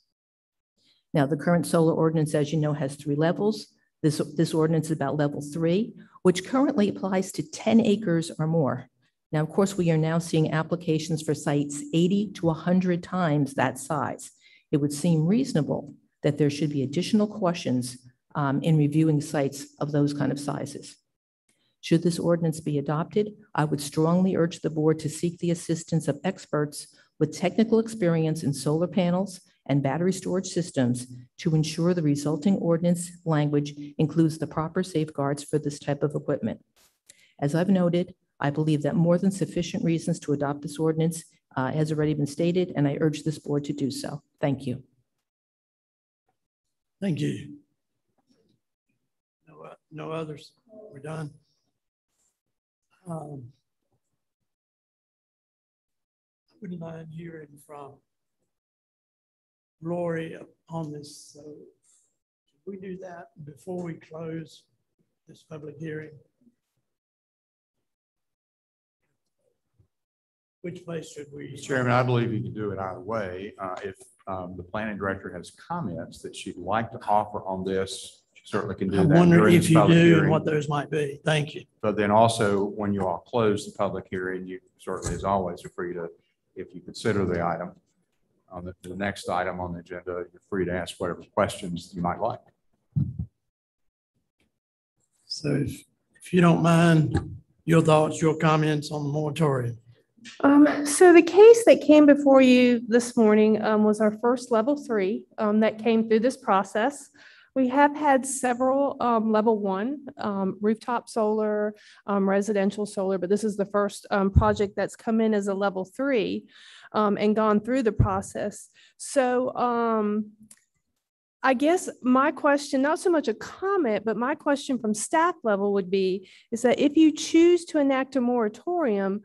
Now, the current solar ordinance, as you know, has 3 levels. This ordinance is about level 3, which currently applies to 10 acres or more. Now, of course, we are now seeing applications for sites 80 to 100 times that size. It would seem reasonable that there should be additional cautions in reviewing sites of those kind of sizes. Should this ordinance be adopted, I would strongly urge the board to seek the assistance of experts with technical experience in solar panels and battery storage systems to ensure the resulting ordinance language includes the proper safeguards for this type of equipment. As I've noted, I believe that more than sufficient reasons to adopt this ordinance has already been stated, and I urge this board to do so. Thank you. Thank you. No others? We're done. I wouldn't mind hearing from Lori on this. So should we do that before we close this public hearing? Which place should we? Mr. Chairman, I believe you can do it either way. If the planning director has comments that she'd like to offer on this, she certainly can do that. I wonder if you do hearing. and what those might be. Thank you. But then also, when you all close the public hearing, you certainly, as always, are free to, if you consider the item on the next item on the agenda, you're free to ask whatever questions you might like. So if you don't mind, your thoughts, your comments on the moratorium. So the case that came before you this morning was our first level 3 that came through this process. We have had several level 1 rooftop solar, residential solar, but this is the first project that's come in as a level 3 and gone through the process. So I guess my question, not so much a comment, but my question from staff level would be, is that if you choose to enact a moratorium,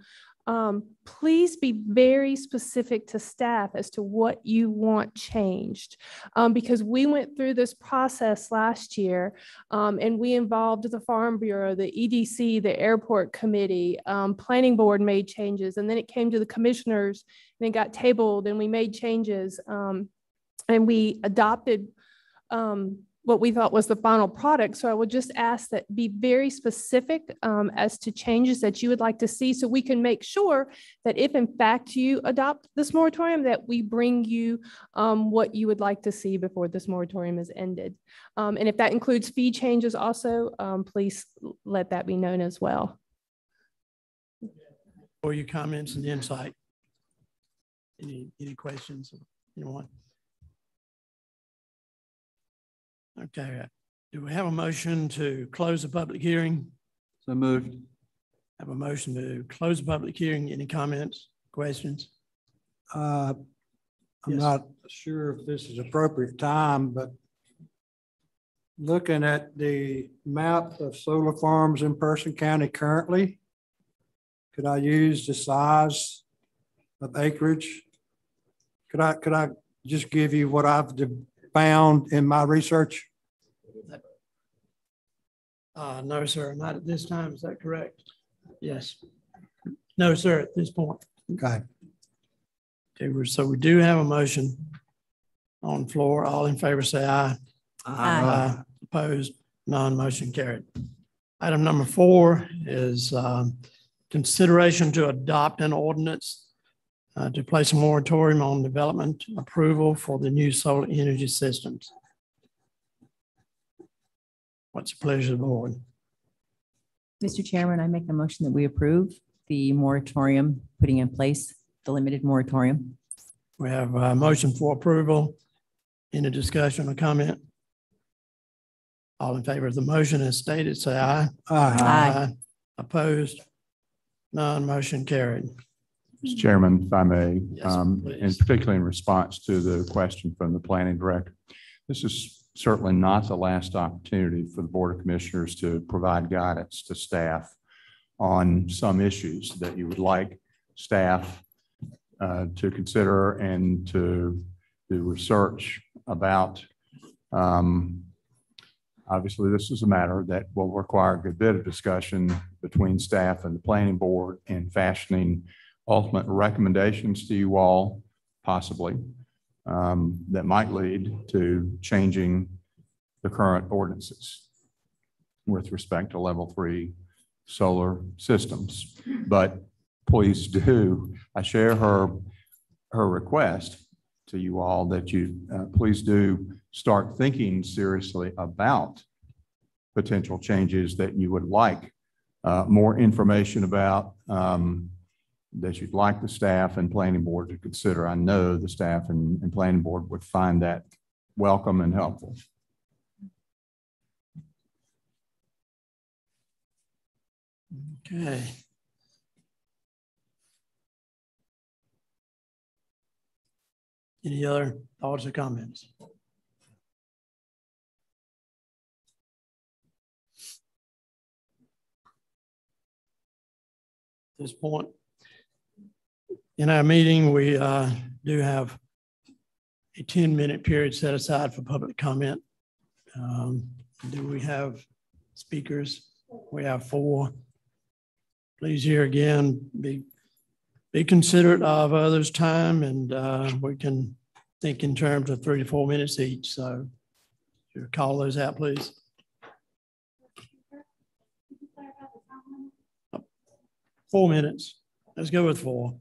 please be very specific to staff as to what you want changed. Because we went through this process last year and we involved the Farm Bureau, the EDC, the Airport Committee, Planning Board made changes, and then it came to the commissioners and it got tabled and we made changes and we adopted what we thought was the final product. So I would just ask that be very specific as to changes that you would like to see, so we can make sure that if in fact you adopt this moratorium, that we bring you what you would like to see before this moratorium is ended. And if that includes fee changes also, please let that be known as well. For your comments and insight. Any questions? Anyone? Okay, do we have a motion to close the public hearing? So moved. Have a motion to close the public hearing. Any comments, questions? I'm not sure if this is appropriate time, but looking at the map of solar farms in Person County currently, could I use the size of acreage? Could I just give you what I've found in my research? No, sir, not at this time. Is that correct? Yes. No, sir, at this point. Okay. Okay, so we do have a motion on the floor. All in favor say aye. Aye. Opposed? None. Motion carried. Item number 4 is consideration to adopt an ordinance to place a moratorium on development approval for the new solar energy systems. What's the pleasure of the board? Mr. Chairman, I make a motion that we approve the moratorium, putting in place the limited moratorium. We have a motion for approval. Any discussion or comment? All in favor of the motion as stated, say aye. Aye. Opposed? None. Motion carried. Mr. Chairman, if I may, Yes, and particularly in response to the question from the planning director, this is certainly not the last opportunity for the Board of Commissioners to provide guidance to staff on some issues that you would like staff to consider and to do research about. Obviously, this is a matter that will require a good bit of discussion between staff and the planning board in fashioning ultimate recommendations to you all, possibly, that might lead to changing the current ordinances with respect to level 3 solar systems. But please do, I share her request to you all that you please do start thinking seriously about potential changes that you would like more information about, that you'd like the staff and planning board to consider. I know the staff and planning board would find that welcome and helpful. Okay. Any other thoughts or comments? At this point in our meeting, we do have a 10-minute period set aside for public comment. Do we have speakers? We have 4. Please here again, be considerate of others' time, and we can think in terms of 3 to 4 minutes each. So you call those out, please. 4 minutes. Let's go with 4.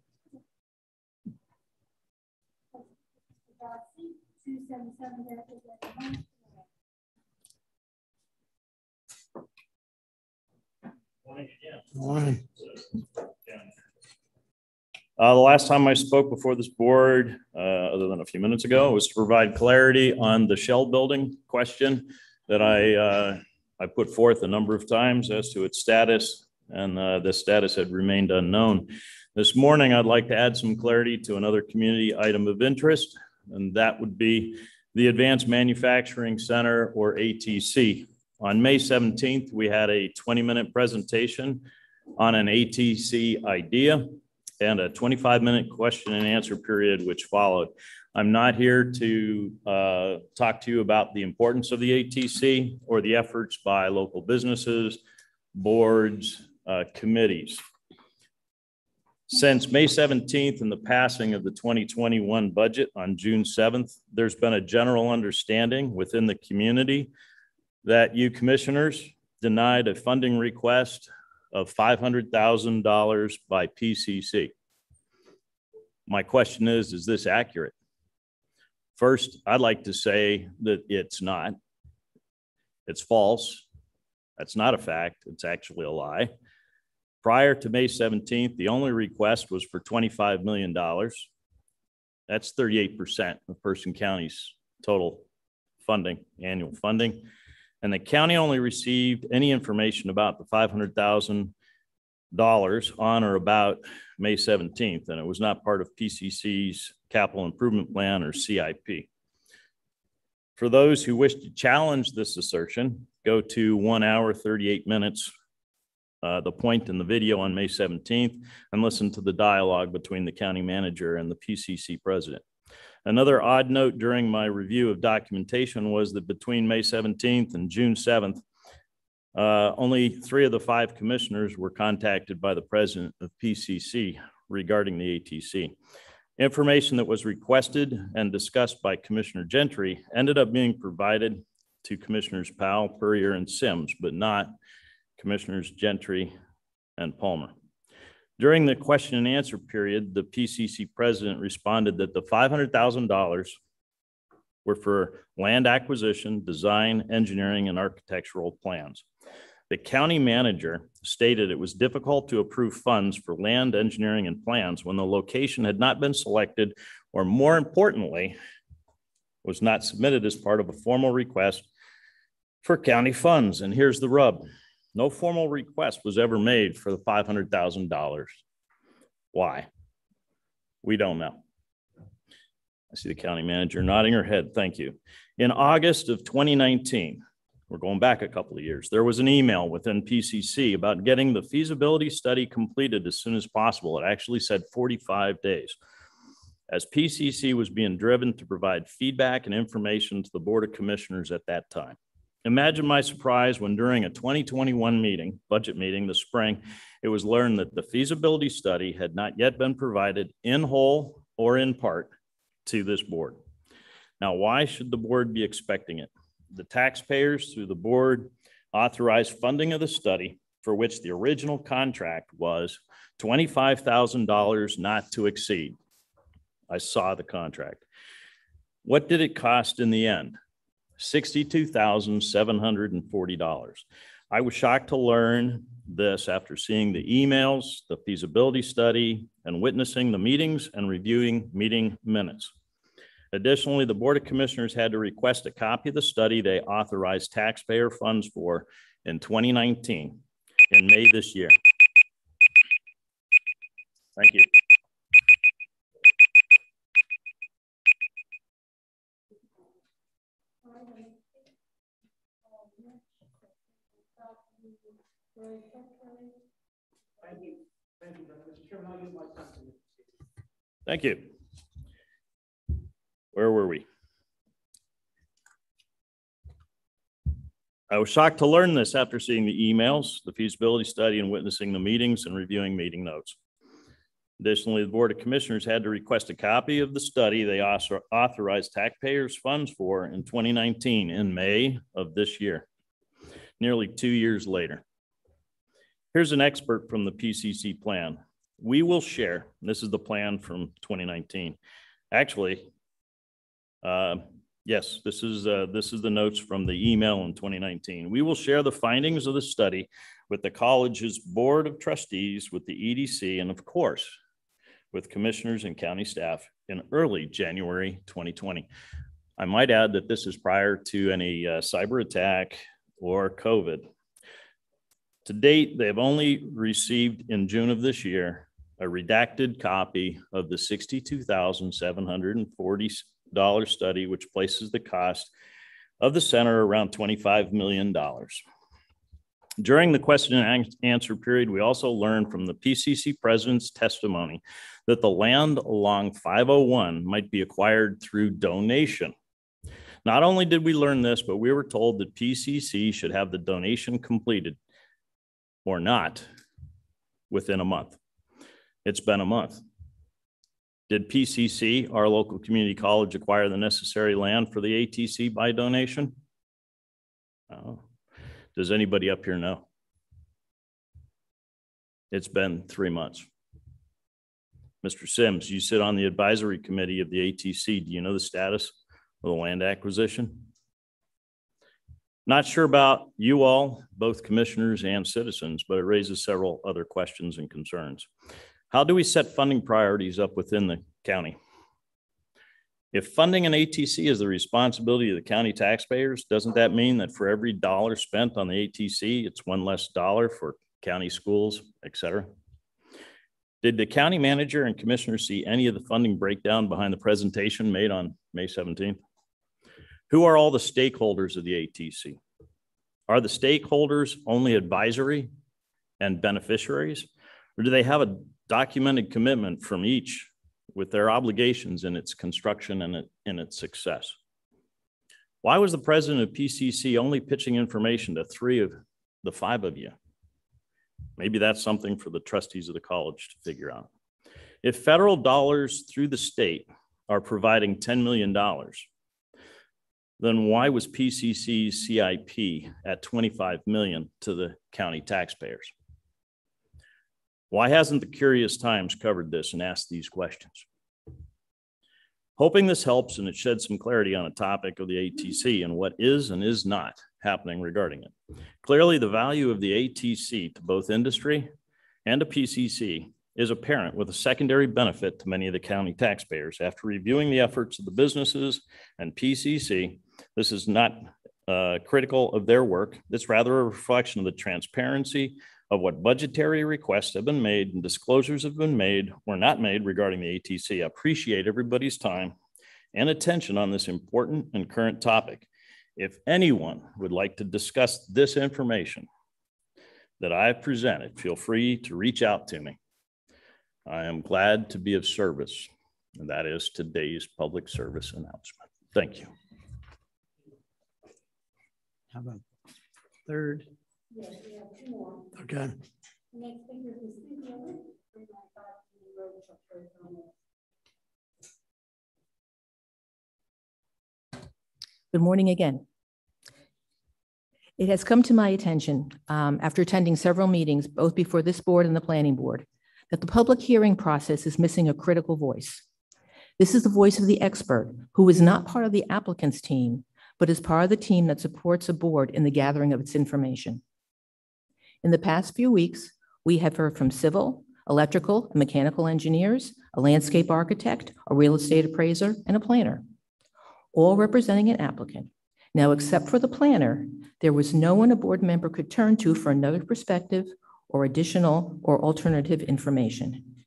Morning. The last time I spoke before this board, other than a few minutes ago, was to provide clarity on the Shell building question that I put forth a number of times as to its status, and the status had remained unknown. This morning, I'd like to add some clarity to another community item of interest, and that would be the Advanced Manufacturing Center, or ATC. On May 17th, we had a 20-minute presentation on an ATC idea and a 25-minute question and answer period which followed. I'm not here to talk to you about the importance of the ATC or the efforts by local businesses, boards, committees. Since May 17th and the passing of the 2021 budget on June 7th, there's been a general understanding within the community that you commissioners denied a funding request of $500,000 by PCC. My question is this accurate? First, I'd like to say that it's not. It's false. That's not a fact. It's actually a lie. Prior to May 17th, the only request was for $25 million. That's 38% of Person County's total funding, annual funding. And the county only received any information about the $500,000 on or about May 17th, and it was not part of PCC's Capital Improvement Plan, or CIP. For those who wish to challenge this assertion, go to 1 hour, 38 minutes, the point in the video on May 17th, and listen to the dialogue between the county manager and the PCC president. Another odd note during my review of documentation was that between May 17th and June 7th, only 3 of the 5 commissioners were contacted by the president of PCC regarding the ATC. Information that was requested and discussed by Commissioner Gentry ended up being provided to Commissioners Powell, Purrier, and Sims, but not Commissioners Gentry and Palmer. During the question and answer period, the PCC president responded that the $500,000 were for land acquisition, design, engineering, and architectural plans. The county manager stated it was difficult to approve funds for land, engineering, and plans when the location had not been selected, or more importantly, was not submitted as part of a formal request for county funds. And here's the rub. No formal request was ever made for the $500,000. Why? We don't know. I see the county manager nodding her head. Thank you. In August of 2019, we're going back a couple of years, there was an email within PCC about getting the feasibility study completed as soon as possible. It actually said 45 days. As PCC was being driven to provide feedback and information to the Board of Commissioners at that time. Imagine my surprise when during a 2021 meeting, budget meeting this spring, it was learned that the feasibility study had not yet been provided in whole or in part to this board. Now, why should the board be expecting it? The taxpayers through the board authorized funding of the study, for which the original contract was $25,000 not to exceed. I saw the contract. What did it cost in the end? $62,740. I was shocked to learn this after seeing the emails, the feasibility study, and witnessing the meetings and reviewing meeting minutes. Additionally, the Board of Commissioners had to request a copy of the study they authorized taxpayer funds for in 2019, in May this year. Thank you. Thank you. Thank you, Mr. Chairman. I'll use my time. Thank you. Where were we? I was shocked to learn this after seeing the emails, the feasibility study, and witnessing the meetings and reviewing meeting notes. Additionally, the Board of Commissioners had to request a copy of the study they authorized taxpayers' funds for in 2019 in May of this year, nearly 2 years later. Here's an expert from the PCC plan. We will share, this is the plan from 2019. Actually, yes, this is the notes from the email in 2019. We will share the findings of the study with the college's Board of Trustees, with the EDC, and of course, with commissioners and county staff in early January 2020. I might add that this is prior to any cyber attack or COVID. To date, they have only received in June of this year a redacted copy of the $62,740 study, which places the cost of the center around $25 million. During the question and answer period, we also learned from the PCC president's testimony that the land along 501 might be acquired through donation. Not only did we learn this, but we were told that PCC should have the donation completed or not within a month. It's been a month. Did PCC, our local community college, acquire the necessary land for the ATC by donation? No. Does anybody up here know? It's been 3 months. Mr. Sims, you sit on the advisory committee of the ATC. Do you know the status of the land acquisition? Not sure about you all, both commissioners and citizens, but it raises several other questions and concerns. How do we set funding priorities up within the county? If funding an ATC is the responsibility of the county taxpayers, doesn't that mean that for every dollar spent on the ATC, it's one less dollar for county schools, et cetera? Did the county manager and commissioners see any of the funding breakdown behind the presentation made on May 17th? Who are all the stakeholders of the ATC? Are the stakeholders only advisory and beneficiaries, or do they have a documented commitment from each with their obligations in its construction and in its success? Why was the president of PCC only pitching information to 3 of the 5 of you? Maybe that's something for the trustees of the college to figure out. If federal dollars through the state are providing $10 million, then why was PCC's CIP at $25 million to the county taxpayers? Why hasn't the Curious Times covered this and asked these questions? Hoping this helps and it sheds some clarity on a topic of the ATC and what is and is not happening regarding it. Clearly, the value of the ATC to both industry and to PCC is apparent, with a secondary benefit to many of the county taxpayers. After reviewing the efforts of the businesses and PCC, this is not critical of their work. It's rather a reflection of the transparency of what budgetary requests have been made and disclosures have been made or not made regarding the ATC. I appreciate everybody's time and attention on this important and current topic. If anyone would like to discuss this information that I've presented, feel free to reach out to me. I am glad to be of service, and that is today's public service announcement. Thank you. How about third? Yes, we have 2 more. Okay. The next speaker is Ms. Good morning again. It has come to my attention, after attending several meetings, both before this board and the planning board, that the public hearing process is missing a critical voice. This is the voice of the expert who is not part of the applicant's team, but is part of the team that supports a board in the gathering of its information. In the past few weeks, we have heard from civil, electrical, and mechanical engineers, a landscape architect, a real estate appraiser, and a planner, all representing an applicant. Now, except for the planner, there was no one a board member could turn to for another perspective or additional or alternative information.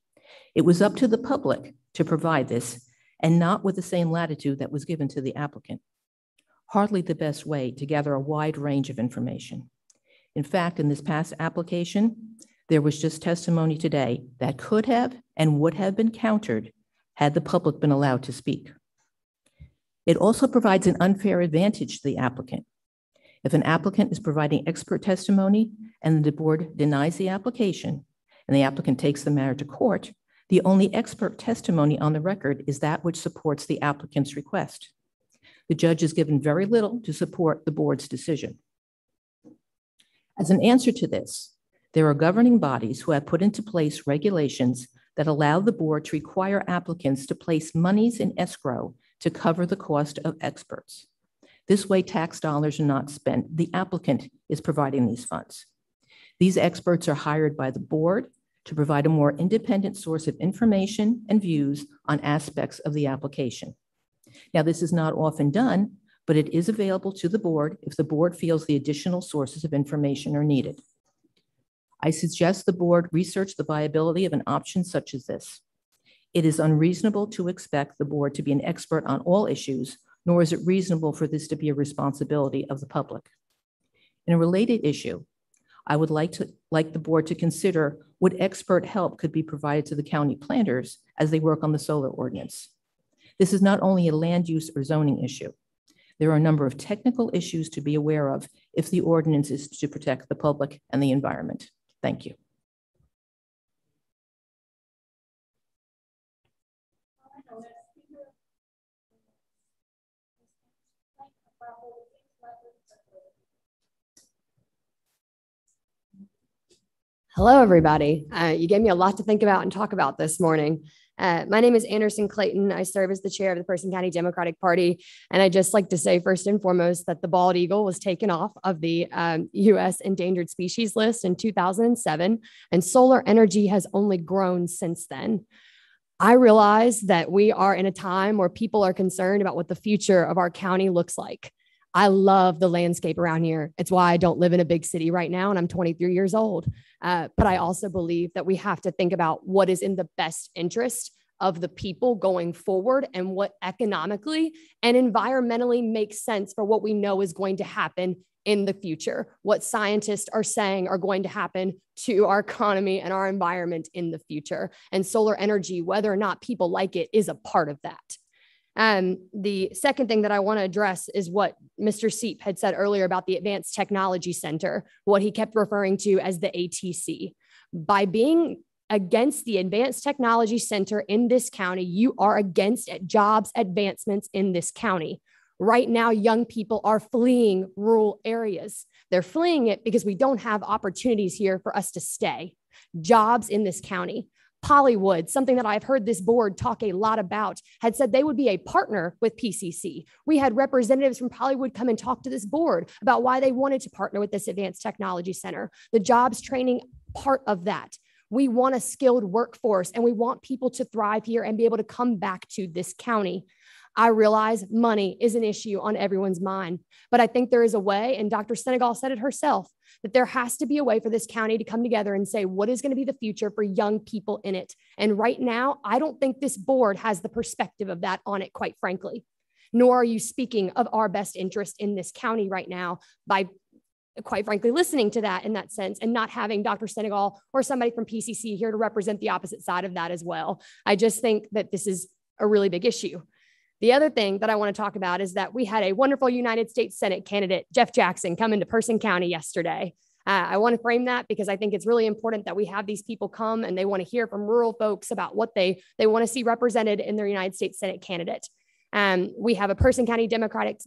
It was up to the public to provide this, and not with the same latitude that was given to the applicant. Hardly the best way to gather a wide range of information. In fact, in this past application, there was just testimony today that could have and would have been countered had the public been allowed to speak. It also provides an unfair advantage to the applicant. If an applicant is providing expert testimony and the board denies the application and the applicant takes the matter to court, the only expert testimony on the record is that which supports the applicant's request. The judge is given very little to support the board's decision. As an answer to this, there are governing bodies who have put into place regulations that allow the board to require applicants to place monies in escrow to cover the cost of experts. This way, tax dollars are not spent. The applicant is providing these funds. These experts are hired by the board to provide a more independent source of information and views on aspects of the application. Now, this is not often done, but it is available to the board if the board feels the additional sources of information are needed. I suggest the board research the viability of an option such as this. It is unreasonable to expect the board to be an expert on all issues, nor is it reasonable for this to be a responsibility of the public. In a related issue, I would like the board to consider what expert help could be provided to the county planners as they work on the solar ordinance. This is not only a land use or zoning issue. There are a number of technical issues to be aware of if the ordinance is to protect the public and the environment. Thank you. Hello, everybody. You gave me a lot to think about and talk about this morning. My name is Anderson Clayton. I serve as the chair of the Person County Democratic Party. And I'd just like to say first and foremost that the bald eagle was taken off of the U.S. endangered species list in 2007, and solar energy has only grown since then. I realize that we are in a time where people are concerned about what the future of our county looks like. I love the landscape around here. It's why I don't live in a big city right now, and I'm 23 years old. But I also believe that we have to think about what is in the best interest of the people going forward and what economically and environmentally makes sense for what we know is going to happen in the future, what scientists are saying are going to happen to our economy and our environment in the future. And solar energy, whether or not people like it, is a part of that. The second thing that I want to address is what Mr. Seep had said earlier about the Advanced Technology Center, what he kept referring to as the ATC. By being against the Advanced Technology Center in this county, you are against jobs advancements in this county. Right now, young people are fleeing rural areas. They're fleeing it because we don't have opportunities here for us to stay. Jobs in this county. Pollywood, something that I've heard this board talk a lot about, had said they would be a partner with PCC. We had representatives from Pollywood come and talk to this board about why they wanted to partner with this Advanced Technology Center. The jobs training part of that. We want a skilled workforce and we want people to thrive here and be able to come back to this county. I realize money is an issue on everyone's mind, but I think there is a way, and Dr. Senegal said it herself, that there has to be a way for this county to come together and say, what is going to be the future for young people in it? And right now, I don't think this board has the perspective of that on it, quite frankly, nor are you speaking of our best interest in this county right now by, quite frankly, listening to that in that sense and not having Dr. Senegal or somebody from PCC here to represent the opposite side of that as well. I just think that this is a really big issue. The other thing that I want to talk about is that we had a wonderful United States Senate candidate, Jeff Jackson, come into Person County yesterday. I want to frame that because I think it's really important that we have these people come and they want to hear from rural folks about what they want to see represented in their United States Senate candidate. We have a Person County Democratic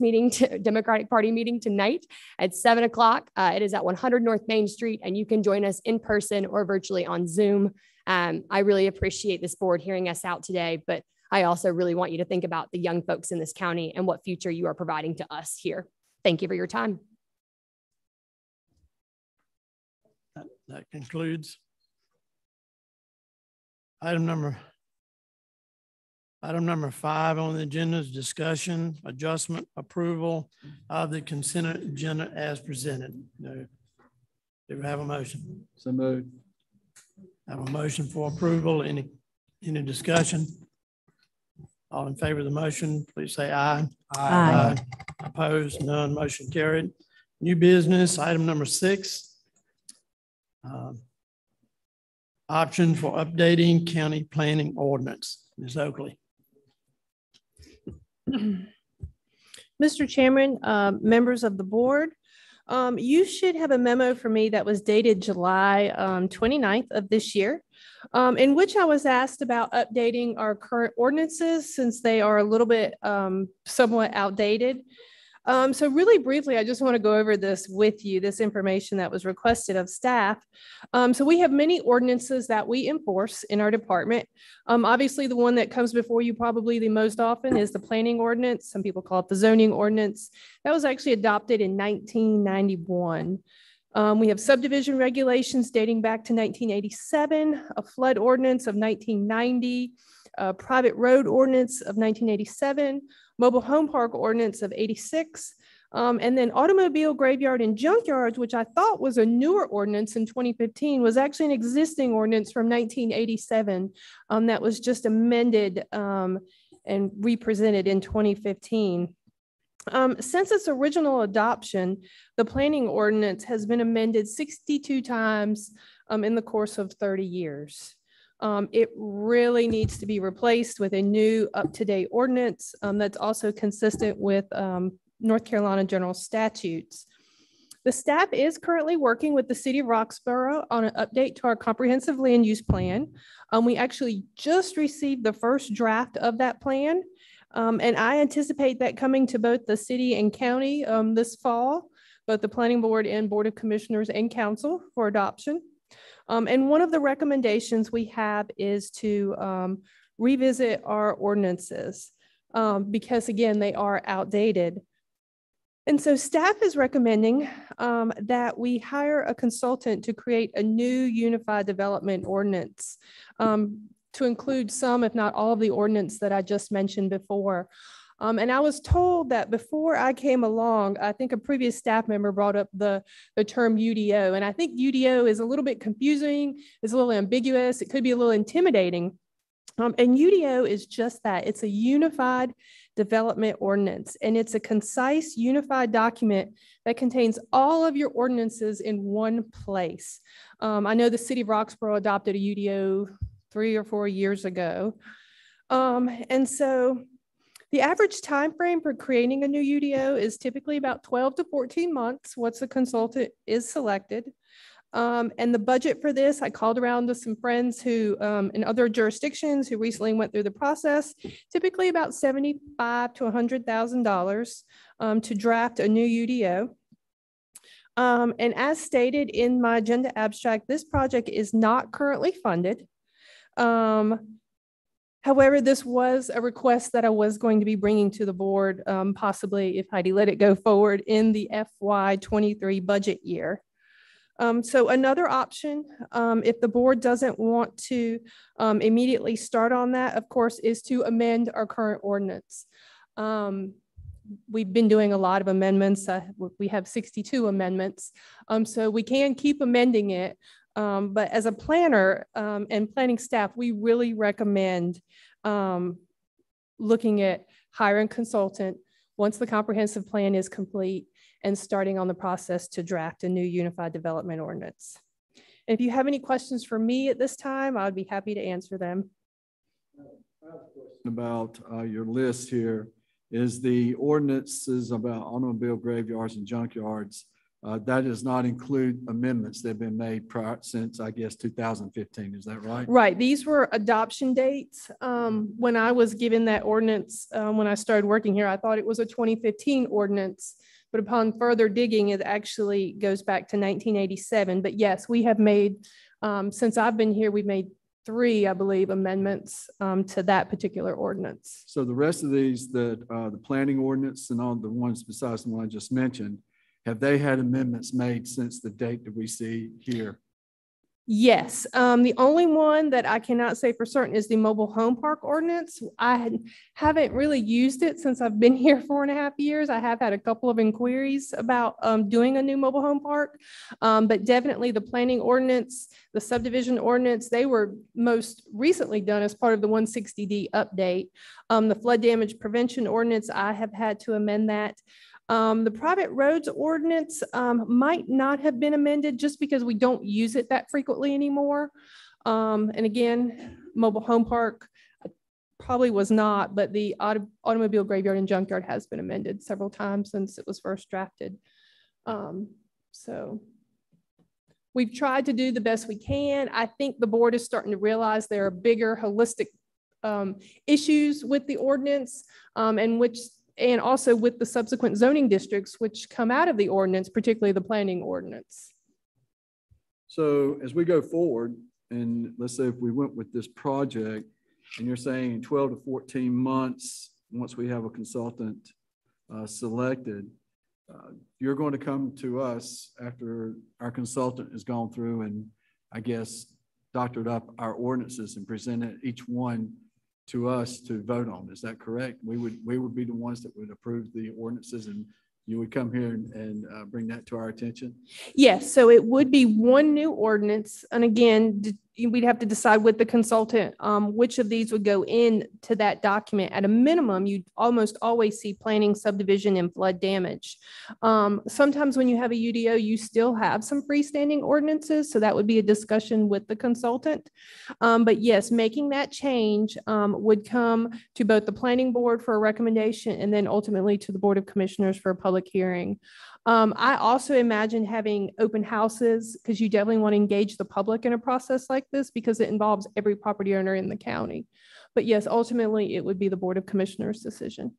Party meeting tonight at 7 o'clock. It is at 100 North Main Street, and you can join us in person or virtually on Zoom. I really appreciate this board hearing us out today, but I also really want you to think about the young folks in this county and what future you are providing to us here. Thank you for your time. That concludes item number 5 on the agenda is discussion, adjustment, approval of the consent agenda as presented. Do we have a motion? So moved. I have a motion for approval. Any discussion? All in favor of the motion, please say aye. Aye. Opposed? None. Motion carried. New business, item number 6. Option for updating county planning ordinance. Ms. Oakley. Mr. Chairman, members of the board, you should have a memo for me that was dated July 29th of this year, in which I was asked about updating our current ordinances since they are a little bit somewhat outdated. So really briefly, I just want to go over this with you, this information that was requested of staff. So we have many ordinances that we enforce in our department. Obviously, the one that comes before you probably the most often is the planning ordinance. Some people call it the zoning ordinance. That was actually adopted in 1991. We have subdivision regulations dating back to 1987, a flood ordinance of 1990, a private road ordinance of 1987, mobile home park ordinance of 86, and then automobile graveyard and junkyards, which I thought was a newer ordinance in 2015, was actually an existing ordinance from 1987 that was just amended and represented in 2015. Since its original adoption, the planning ordinance has been amended 62 times in the course of 30 years. It really needs to be replaced with a new up-to-date ordinance that's also consistent with North Carolina general statutes. The staff is currently working with the city of Roxborough on an update to our comprehensive land use plan. We actually just received the first draft of that plan. And I anticipate that coming to both the city and county this fall, both the planning board and board of commissioners and council for adoption. And one of the recommendations we have is to revisit our ordinances because again, they are outdated. And so staff is recommending that we hire a consultant to create a new unified development ordinance to include some, if not all of the ordinance that I just mentioned before. And I was told that before I came along, I think a previous staff member brought up the term UDO. And I think UDO is a little bit confusing, it's a little ambiguous, it could be a little intimidating. And UDO is just that, it's a unified development ordinance. And it's a concise, unified document that contains all of your ordinances in one place. I know the city of Roxborough adopted a UDO 3 or 4 years ago. And so the average time frame for creating a new UDO is typically about 12 to 14 months once the consultant is selected. And the budget for this, I called around to some friends who in other jurisdictions who recently went through the process, typically about $75,000 to $100,000 to draft a new UDO. And as stated in my agenda abstract, this project is not currently funded. However, this was a request that I was going to be bringing to the board, possibly if Heidi let it go forward in the FY23 budget year. So another option, if the board doesn't want to immediately start on that, of course, is to amend our current ordinance. We've been doing a lot of amendments. We have 62 amendments, so we can keep amending it. But as a planner and planning staff, we really recommend looking at hiring a consultant once the comprehensive plan is complete and starting on the process to draft a new unified development ordinance. And if you have any questions for me at this time, I would be happy to answer them. About your list here is the ordinances about automobile graveyards and junkyards. That does not include amendments that have been made prior since, I guess, 2015. Is that right? Right. These were adoption dates. When I was given that ordinance, when I started working here, I thought it was a 2015 ordinance. But upon further digging, it actually goes back to 1987. But yes, we have made, since I've been here, we've made 3, I believe, amendments to that particular ordinance. So the rest of these, the planning ordinance and all the ones besides the one I just mentioned, have they had amendments made since the date that we see here? Yes. The only one that I cannot say for certain is the mobile home park ordinance. I haven't really used it since I've been here 4.5 years. I have had a couple of inquiries about doing a new mobile home park, but definitely the planning ordinance, the subdivision ordinance, they were most recently done as part of the 160D update. The flood damage prevention ordinance, I have had to amend that. The private roads ordinance might not have been amended just because we don't use it that frequently anymore. And again, mobile home park probably was not, but the automobile graveyard and junkyard has been amended several times since it was first drafted. So we've tried to do the best we can. I think the board is starting to realize there are bigger holistic issues with the ordinance and also with the subsequent zoning districts which come out of the ordinance, particularly the planning ordinance. So as we go forward, and let's say if we went with this project, and you're saying 12 to 14 months, once we have a consultant selected, you're going to come to us after our consultant has gone through and I guess doctored up our ordinances and presented each one to us to vote on. Is that correct? We would be the ones that would approve the ordinances, and you would come here and bring that to our attention? Yes, so it would be one new ordinance. And again, we'd have to decide with the consultant which of these would go into that document. At a minimum, you'd almost always see planning, subdivision, and flood damage. Sometimes when you have a UDO, you still have some freestanding ordinances, so that would be a discussion with the consultant. But yes, making that change would come to both the planning board for a recommendation and then ultimately to the Board of Commissioners for a public hearing. I also imagine having open houses because you definitely want to engage the public in a process like this because it involves every property owner in the county. But yes, ultimately it would be the Board of Commissioners' decision.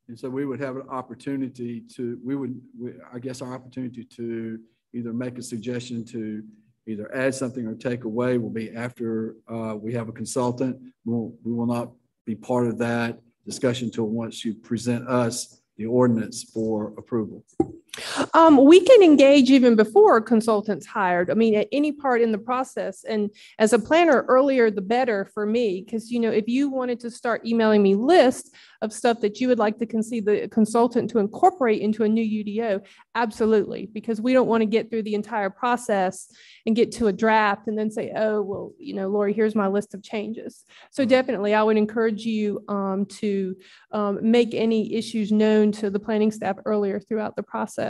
And so we would have an opportunity to, I guess our opportunity to either make a suggestion to either add something or take away will be after we have a consultant. We will not be part of that discussion until once you present us the ordinance for approval. We can engage even before a consultant's hired. I mean, at any part in the process. And as a planner, earlier the better for me, because, you know, if you wanted to start emailing me lists of stuff that you would like to see the consultant to incorporate into a new UDO, absolutely, because we don't want to get through the entire process and get to a draft and then say, oh, well, you know, Lori, here's my list of changes. So definitely, I would encourage you to make any issues known to the planning staff earlier throughout the process.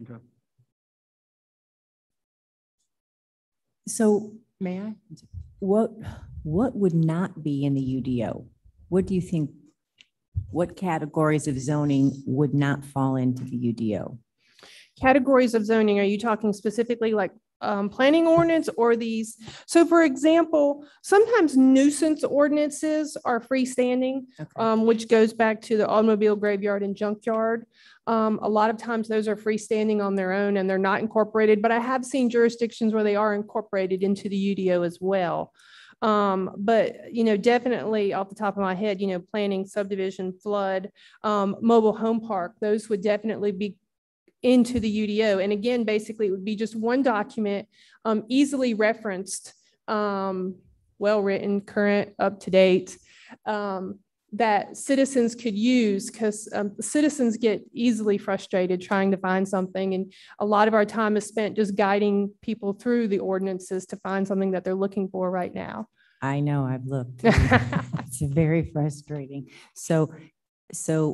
Okay. So may I? What would not be in the UDO? What do you think? What categories of zoning would not fall into the UDO? Categories of zoning, are you talking specifically like planning ordinance or these? So for example, sometimes nuisance ordinances are freestanding, which goes back to the automobile graveyard and junkyard. A lot of times those are freestanding on their own and they're not incorporated, but I have seen jurisdictions where they are incorporated into the UDO as well. But, you know, definitely off the top of my head, you know, planning, subdivision, flood, mobile home park, those would definitely be into the UDO. And again, basically it would be just one document, easily referenced, well-written, current, up-to-date, that citizens could use because citizens get easily frustrated trying to find something. And a lot of our time is spent just guiding people through the ordinances to find something that they're looking for right now. I know, I've looked. It's very frustrating. So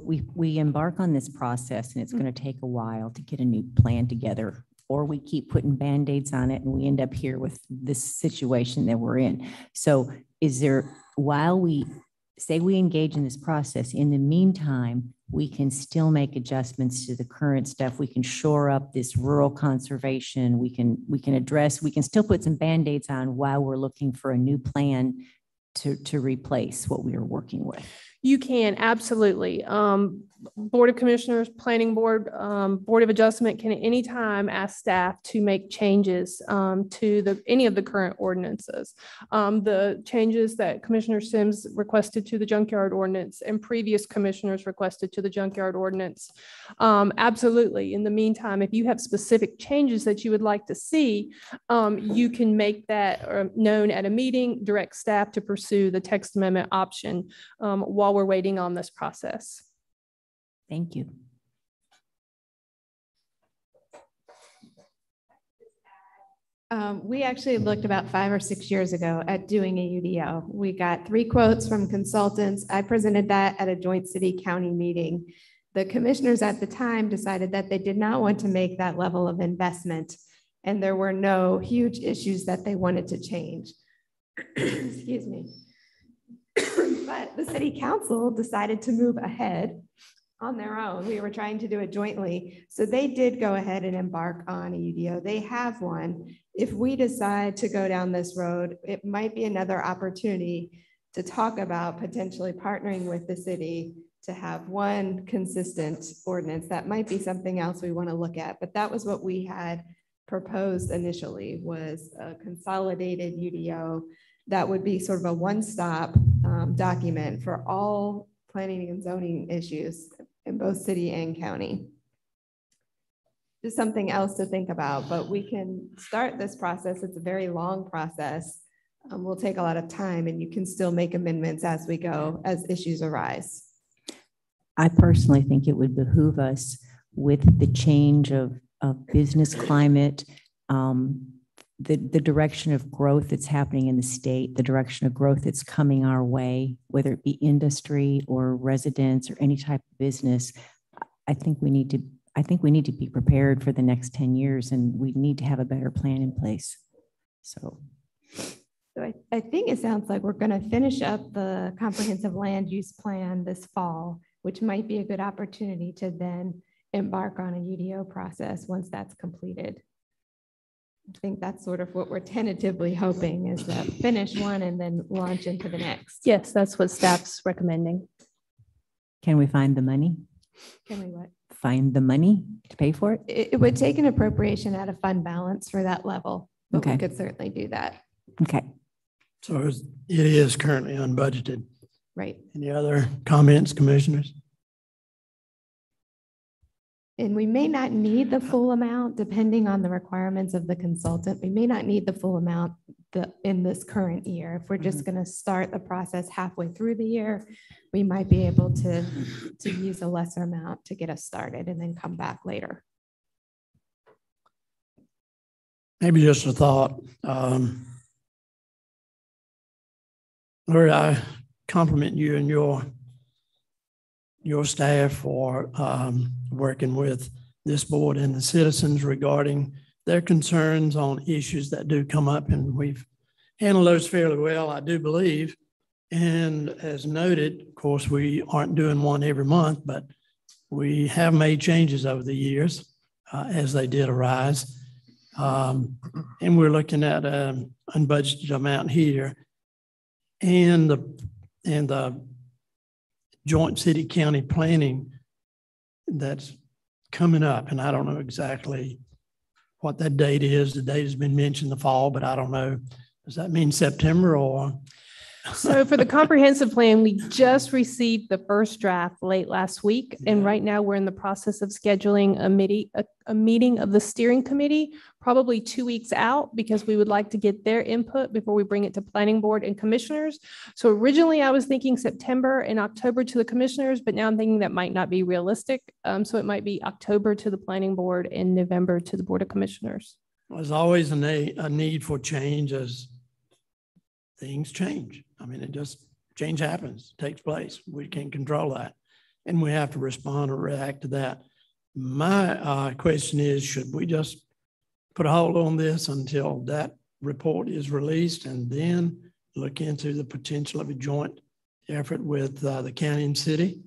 we embark on this process and it's going to take a while to get a new plan together, or we keep putting Band-Aids on it and we end up here with this situation that we're in. So is there, while we say we engage in this process, in the meantime, we can still make adjustments to the current stuff. We can shore up this rural conservation. We can address, we can still put some Band-Aids on while we're looking for a new plan to replace what we are working with. You can, absolutely. Board of Commissioners, Planning Board, Board of Adjustment can at any time ask staff to make changes to any of the current ordinances. The changes that Commissioner Sims requested to the Junkyard Ordinance and previous commissioners requested to the Junkyard Ordinance. Absolutely. In the meantime, if you have specific changes that you would like to see, you can make that known at a meeting, direct staff to pursue the text amendment option while we're waiting on this process. Thank you. We actually looked about 5 or 6 years ago at doing a UDO. We got 3 quotes from consultants. I presented that at a joint city county meeting. The commissioners at the time decided that they did not want to make that level of investment, and there were no huge issues that they wanted to change. Excuse me. But the city council decided to move ahead on their own. We were trying to do it jointly. So they did go ahead and embark on a UDO. They have one. If we decide to go down this road, it might be another opportunity to talk about potentially partnering with the city to have one consistent ordinance. That might be something else we want to look at, but that was what we had proposed initially, was a consolidated UDO that would be sort of a one-stop document for all planning and zoning issues in both city and county. just something else to think about, but we can start this process. It's a very long process. Will take a lot of time, and you can still make amendments as we go, as issues arise. I personally think it would behoove us with the change of business climate, the direction of growth that's happening in the state, the direction of growth that's coming our way, whether it be industry or residents or any type of business. I think we need to be prepared for the next 10 years, and we need to have a better plan in place. So I think it sounds like we're going to finish up the comprehensive land use plan this fall, which might be a good opportunity to then embark on a UDO process once that's completed. I think that's sort of what we're tentatively hoping, is that finish one and then launch into the next. Yes, that's what staff's recommending. can we find the money? Can we what? Find the money to pay for it? It would take an appropriation out of fund balance for that level, but Okay. we could certainly do that. Okay. So it is currently unbudgeted. Right. Any other comments, commissioners? And we may not need the full amount depending on the requirements of the consultant. We may not need the full amount in this current year. If we're just going to start the process halfway through the year, we might be able to use a lesser amount to get us started and then come back later. Maybe just a thought. Lord, I compliment you and your staff for working with this board and the citizens regarding their concerns on issues that do come up, and we've handled those fairly well, I do believe. And as noted, of course, we aren't doing one every month, but we have made changes over the years as they did arise. And we're looking at an unbudgeted amount here, and the joint city county planning that's coming up. And I don't know exactly what that date is. The date has been mentioned, the fall, but I don't know. Does that mean September or? So for the comprehensive plan, we just received the first draft late last week. And right now we're in the process of scheduling a meeting of the steering committee, probably 2 weeks out, because we would like to get their input before we bring it to planning board and commissioners. So originally I was thinking September and October to the commissioners, but now I'm thinking that might not be realistic. So it might be October to the planning board and November to the board of commissioners. There's always a need for change as things change. I mean, change happens, takes place. We can't control that. And we have to respond or react to that. My question is, should we just put a hold on this until that report is released and then look into the potential of a joint effort with the county and city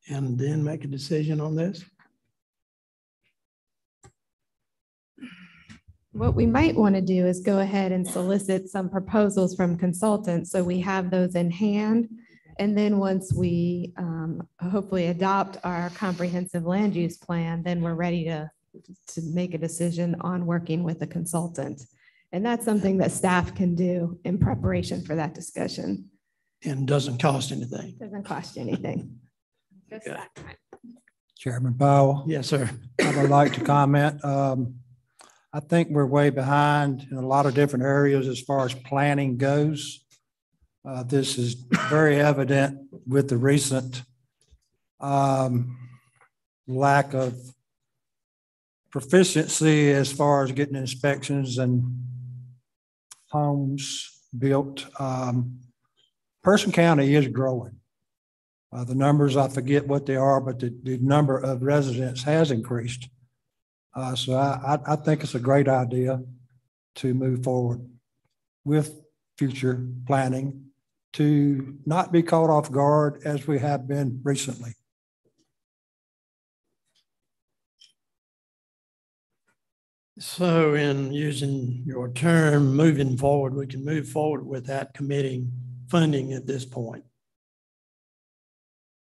and then make a decision on this? What we might want to do is go ahead and solicit some proposals from consultants so we have those in hand. And then once we hopefully adopt our comprehensive land use plan, then we're ready to make a decision on working with a consultant. And that's something that staff can do in preparation for that discussion. And doesn't cost anything. Doesn't cost you anything. Okay. Chairman Powell. Yes, sir. I would like to comment. I think we're way behind in a lot of different areas as far as planning goes. This is very evident with the recent lack of proficiency as far as getting inspections and homes built. Person County is growing. The numbers, I forget what they are, but the number of residents has increased. So I think it's a great idea to move forward with future planning to not be caught off guard as we have been recently. So in using your term, moving forward, we can move forward without committing funding at this point.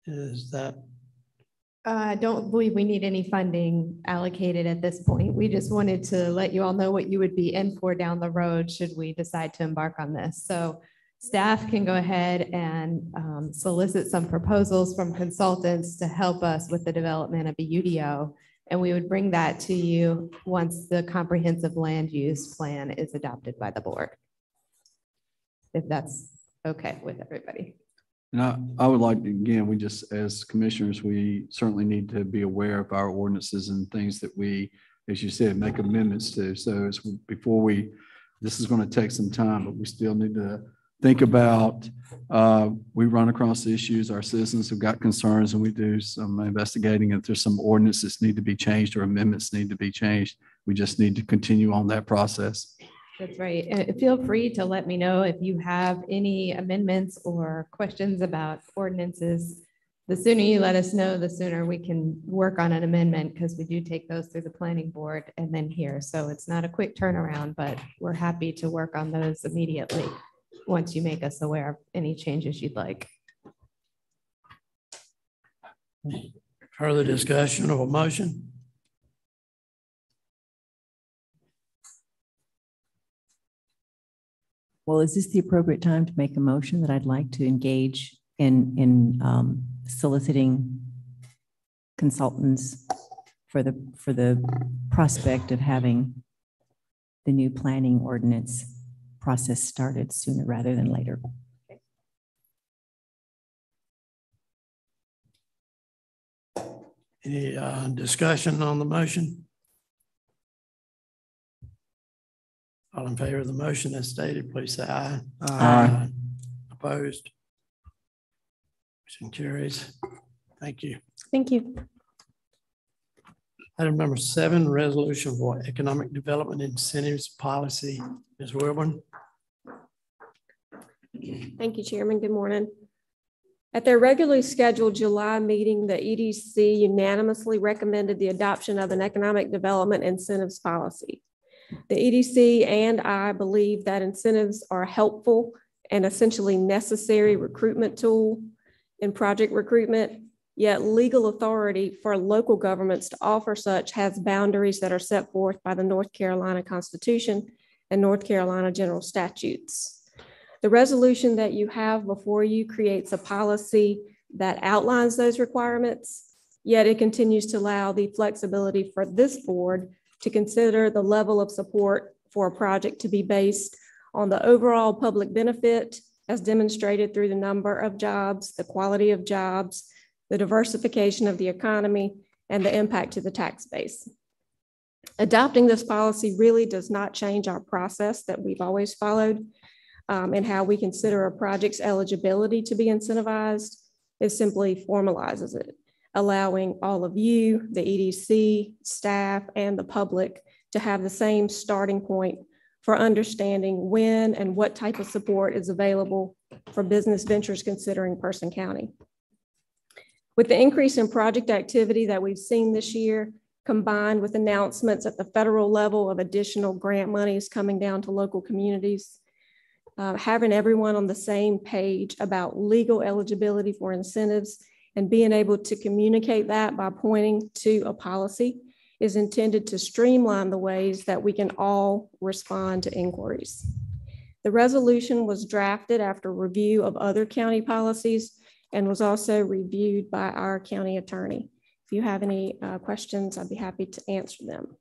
Is that? I don't believe we need any funding allocated at this point. We just wanted to let you all know what you would be in for down the road should we decide to embark on this. So staff can go ahead and solicit some proposals from consultants to help us with the development of a UDO. And we would bring that to you once the comprehensive land use plan is adopted by the board. If that's okay with everybody. And I would like to, again, we just, as commissioners, we certainly need to be aware of our ordinances and things that we, as you said, make amendments to. So it's before we, this is going to take some time, but we still need to think about, we run across issues, our citizens have got concerns, and we do some investigating. If there's some ordinances need to be changed or amendments need to be changed, we just need to continue on that process. That's right. And feel free to let me know if you have any amendments or questions about ordinances. The sooner you let us know, the sooner we can work on an amendment, because we do take those through the planning board and then here. So it's not a quick turnaround, but we're happy to work on those immediately once you make us aware of any changes you'd like. Further discussion or motion? Well, is this the appropriate time to make a motion that I'd like to engage in soliciting consultants for the prospect of having the new planning ordinance process started sooner rather than later? Any discussion on the motion? All in favor of the motion as stated, please say aye. Aye. Opposed? Motion carries. Thank you. Thank you. Item number 7, resolution for economic development incentives policy. Ms. Wilburn. Thank you, Chairman. Good morning. At their regularly scheduled July meeting, the EDC unanimously recommended the adoption of an economic development incentives policy. The EDC and I believe that incentives are a helpful and essentially necessary recruitment tool in project recruitment, yet legal authority for local governments to offer such has boundaries that are set forth by the North Carolina Constitution and North Carolina general statutes. The resolution that you have before you creates a policy that outlines those requirements, yet it continues to allow the flexibility for this board to consider the level of support for a project to be based on the overall public benefit as demonstrated through the number of jobs, the quality of jobs, the diversification of the economy, and the impact to the tax base. Adopting this policy really does not change our process that we've always followed and how we consider a project's eligibility to be incentivized. It simply formalizes it, allowing all of you, the EDC, staff, and the public to have the same starting point for understanding when and what type of support is available for business ventures considering Person County. With the increase in project activity that we've seen this year, combined with announcements at the federal level of additional grant monies coming down to local communities, having everyone on the same page about legal eligibility for incentives and being able to communicate that by pointing to a policy is intended to streamline the ways that we can all respond to inquiries. The resolution was drafted after review of other county policies and was also reviewed by our county attorney. If you have any questions, I'd be happy to answer them.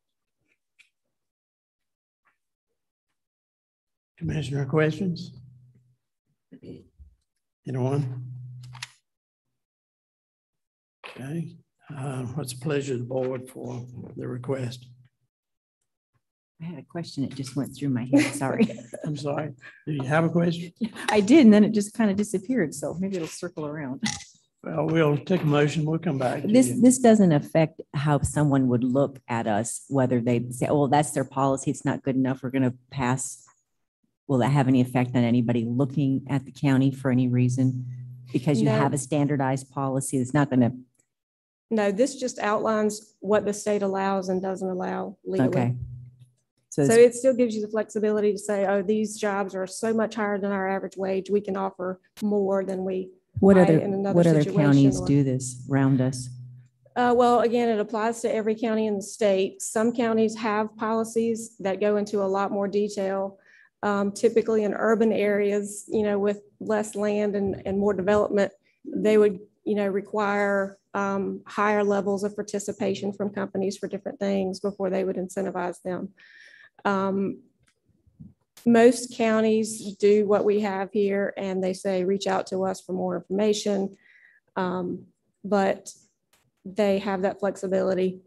Commissioner, questions? Anyone? Okay. What's the pleasure of the board for the request? I had a question. It just went through my head. Sorry. I'm sorry. Do you have a question? I did, and then it just kind of disappeared. So maybe it'll circle around. Well, we'll take a motion. We'll come back. This doesn't affect how someone would look at us, whether they say, oh, that's their policy. It's not good enough. We're going to pass. Will that have any effect on anybody looking at the county for any reason? Because you have a standardized policy, it's not going to. No, this just outlines what the state allows and doesn't allow legally. Okay. So it still gives you the flexibility to say, oh, these jobs are so much higher than our average wage. We can offer more than we What might other in another what other situation counties or- do this around us? Well, again, it applies to every county in the state. Some counties have policies that go into a lot more detail. Typically in urban areas, with less land and more development, they would require higher levels of participation from companies for different things before they would incentivize them. Most counties do what we have here, and they say, reach out to us for more information. But they have that flexibility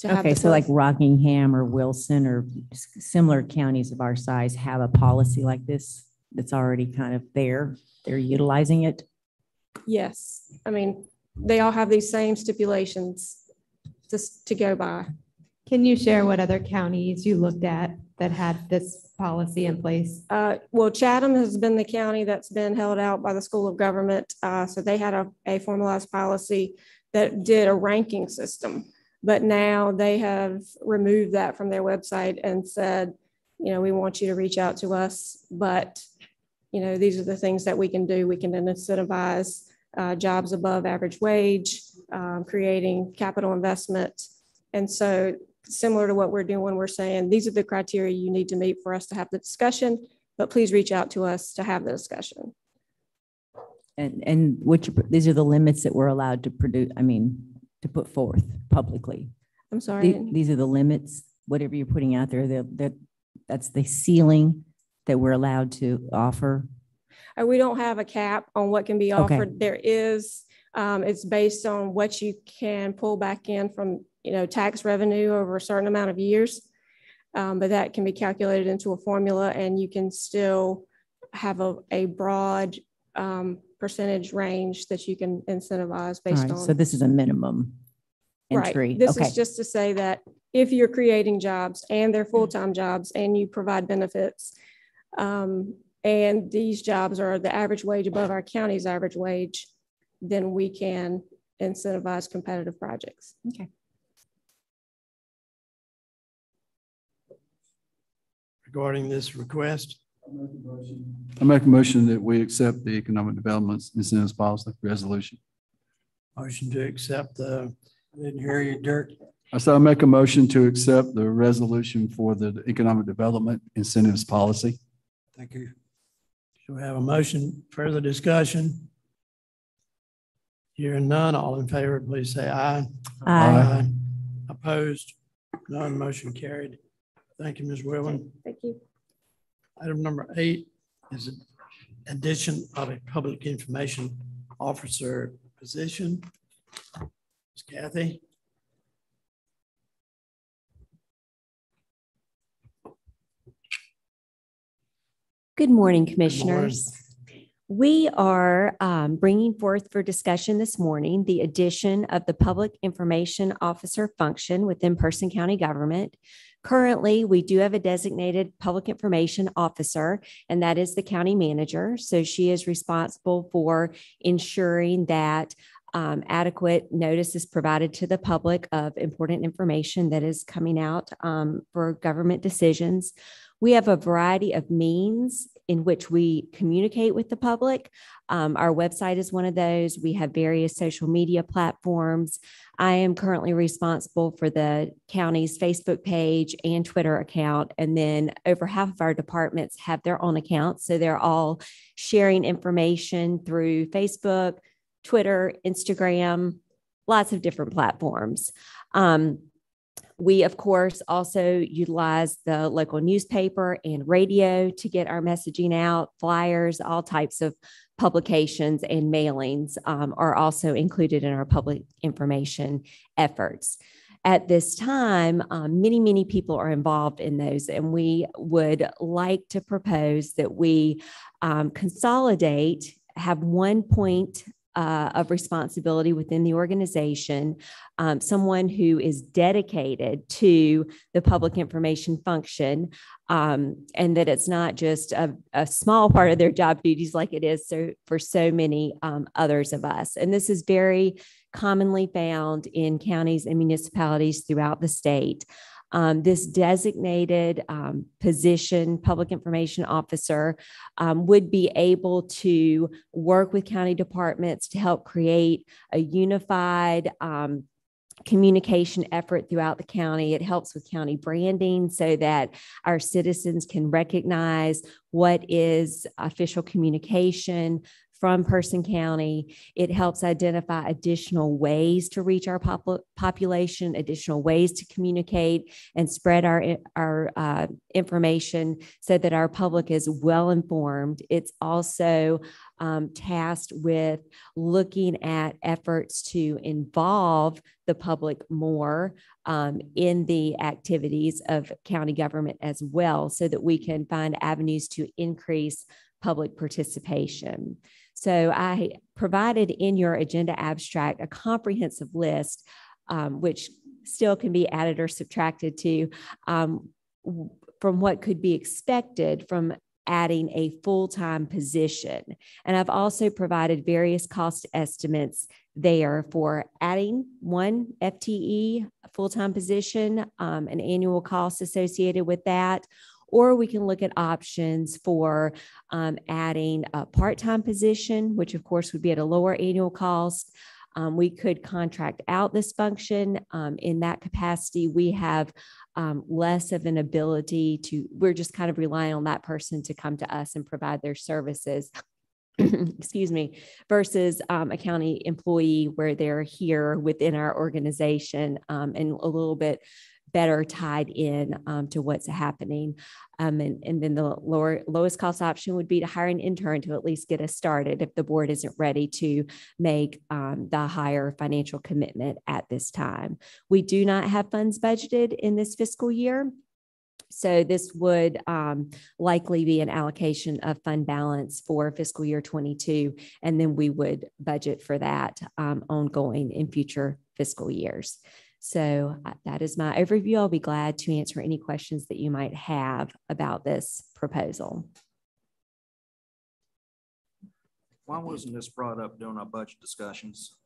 to have. Okay, so like Rockingham or Wilson or similar counties of our size have a policy like this that's already kind of there. They're utilizing it. Yes. I mean, they all have these same stipulations just to go by. Can you share what other counties you looked at that had this policy in place? Well, Chatham has been the county that's been held out by the School of Government. So they had a formalized policy that did a ranking system, but now they have removed that from their website and said, we want you to reach out to us, but these are the things that we can do. We can incentivize jobs above average wage, creating capital investment. And so similar to what we're doing, we're saying these are the criteria you need to meet for us to have the discussion, but please reach out to us to have the discussion. And these are the limits that we're allowed to produce, to put forth publicly. I'm sorry. These are the limits, whatever you're putting out there, that's the ceiling that we're allowed to offer. We don't have a cap on what can be offered. Okay. There is, it's based on what you can pull back in from, tax revenue over a certain amount of years. But that can be calculated into a formula, and you can still have a broad percentage range that you can incentivize based on. So this is a minimum entry. Right. This is just to say that if you're creating jobs and they're full-time jobs and you provide benefits, and these jobs are the average wage above our county's average wage, then we can incentivize competitive projects. Okay. Regarding this request, I make a motion that we accept the economic development incentives policy resolution. motion to accept I didn't hear you, Dirk. I said I make a motion to accept the resolution for the economic development incentives policy. Thank you. So we have a motion, further discussion? Hearing none, all in favor, please say aye. Aye. Opposed? None, motion carried. Thank you, Ms. Whelan. Thank you. Item number 8 is an addition of a public information officer position. Ms. Kathy? Good morning, Commissioners. We are bringing forth for discussion this morning the addition of the Public Information Officer function within Person County government. Currently, we do have a designated Public Information Officer, and that is the county manager. So she is responsible for ensuring that adequate notice is provided to the public of important information that is coming out for government decisions. We have a variety of means in which we communicate with the public. Our website is one of those. We have various social media platforms. I am currently responsible for the county's Facebook page and Twitter account. And then over half of our departments have their own accounts. So they're all sharing information through Facebook, Twitter, Instagram, lots of different platforms. We, of course, also utilize the local newspaper and radio to get our messaging out. Flyers, all types of publications and mailings are also included in our public information efforts. At this time, many people are involved in those, and we would like to propose that we consolidate, have one point of responsibility within the organization, someone who is dedicated to the public information function, and that it's not just a small part of their job duties like it is for so many others of us. And this is very commonly found in counties and municipalities throughout the state. This designated position, public information officer, would be able to work with county departments to help create a unified communication effort throughout the county. It helps with county branding so that our citizens can recognize what is official communication from Person County. It helps identify additional ways to reach our population, additional ways to communicate and spread our information so that our public is well informed. It's also tasked with looking at efforts to involve the public more in the activities of county government as well, so that we can find avenues to increase public participation. So I provided in your agenda abstract a comprehensive list, which still can be added or subtracted to from what could be expected from adding a full-time position. And I've also provided various cost estimates there for adding one FTE full-time position, an annual cost associated with that, or we can look at options for adding a part-time position, which of course would be at a lower annual cost. We could contract out this function. In that capacity, we have less of an ability to, we're just kind of relying on that person to come to us and provide their services, excuse me, versus a county employee where they're here within our organization and a little bit better tied in to what's happening. And then the lowest cost option would be to hire an intern to at least get us started if the board isn't ready to make the higher financial commitment at this time. We do not have funds budgeted in this fiscal year. So this would likely be an allocation of fund balance for fiscal year 22, and then we would budget for that ongoing in future fiscal years. So that is my overview. I'll be glad to answer any questions that you might have about this proposal. Why wasn't this brought up during our budget discussions?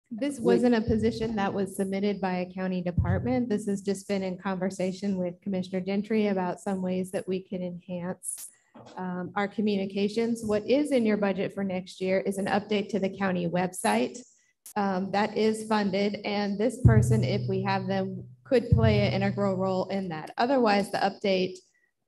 This wasn't a position that was submitted by a county department. This has just been in conversation with Commissioner Gentry about some ways that we can enhance our communications. What is in your budget for next year is an update to the county website. That is funded, and this person, if we have them, could play an integral role in that. Otherwise, the update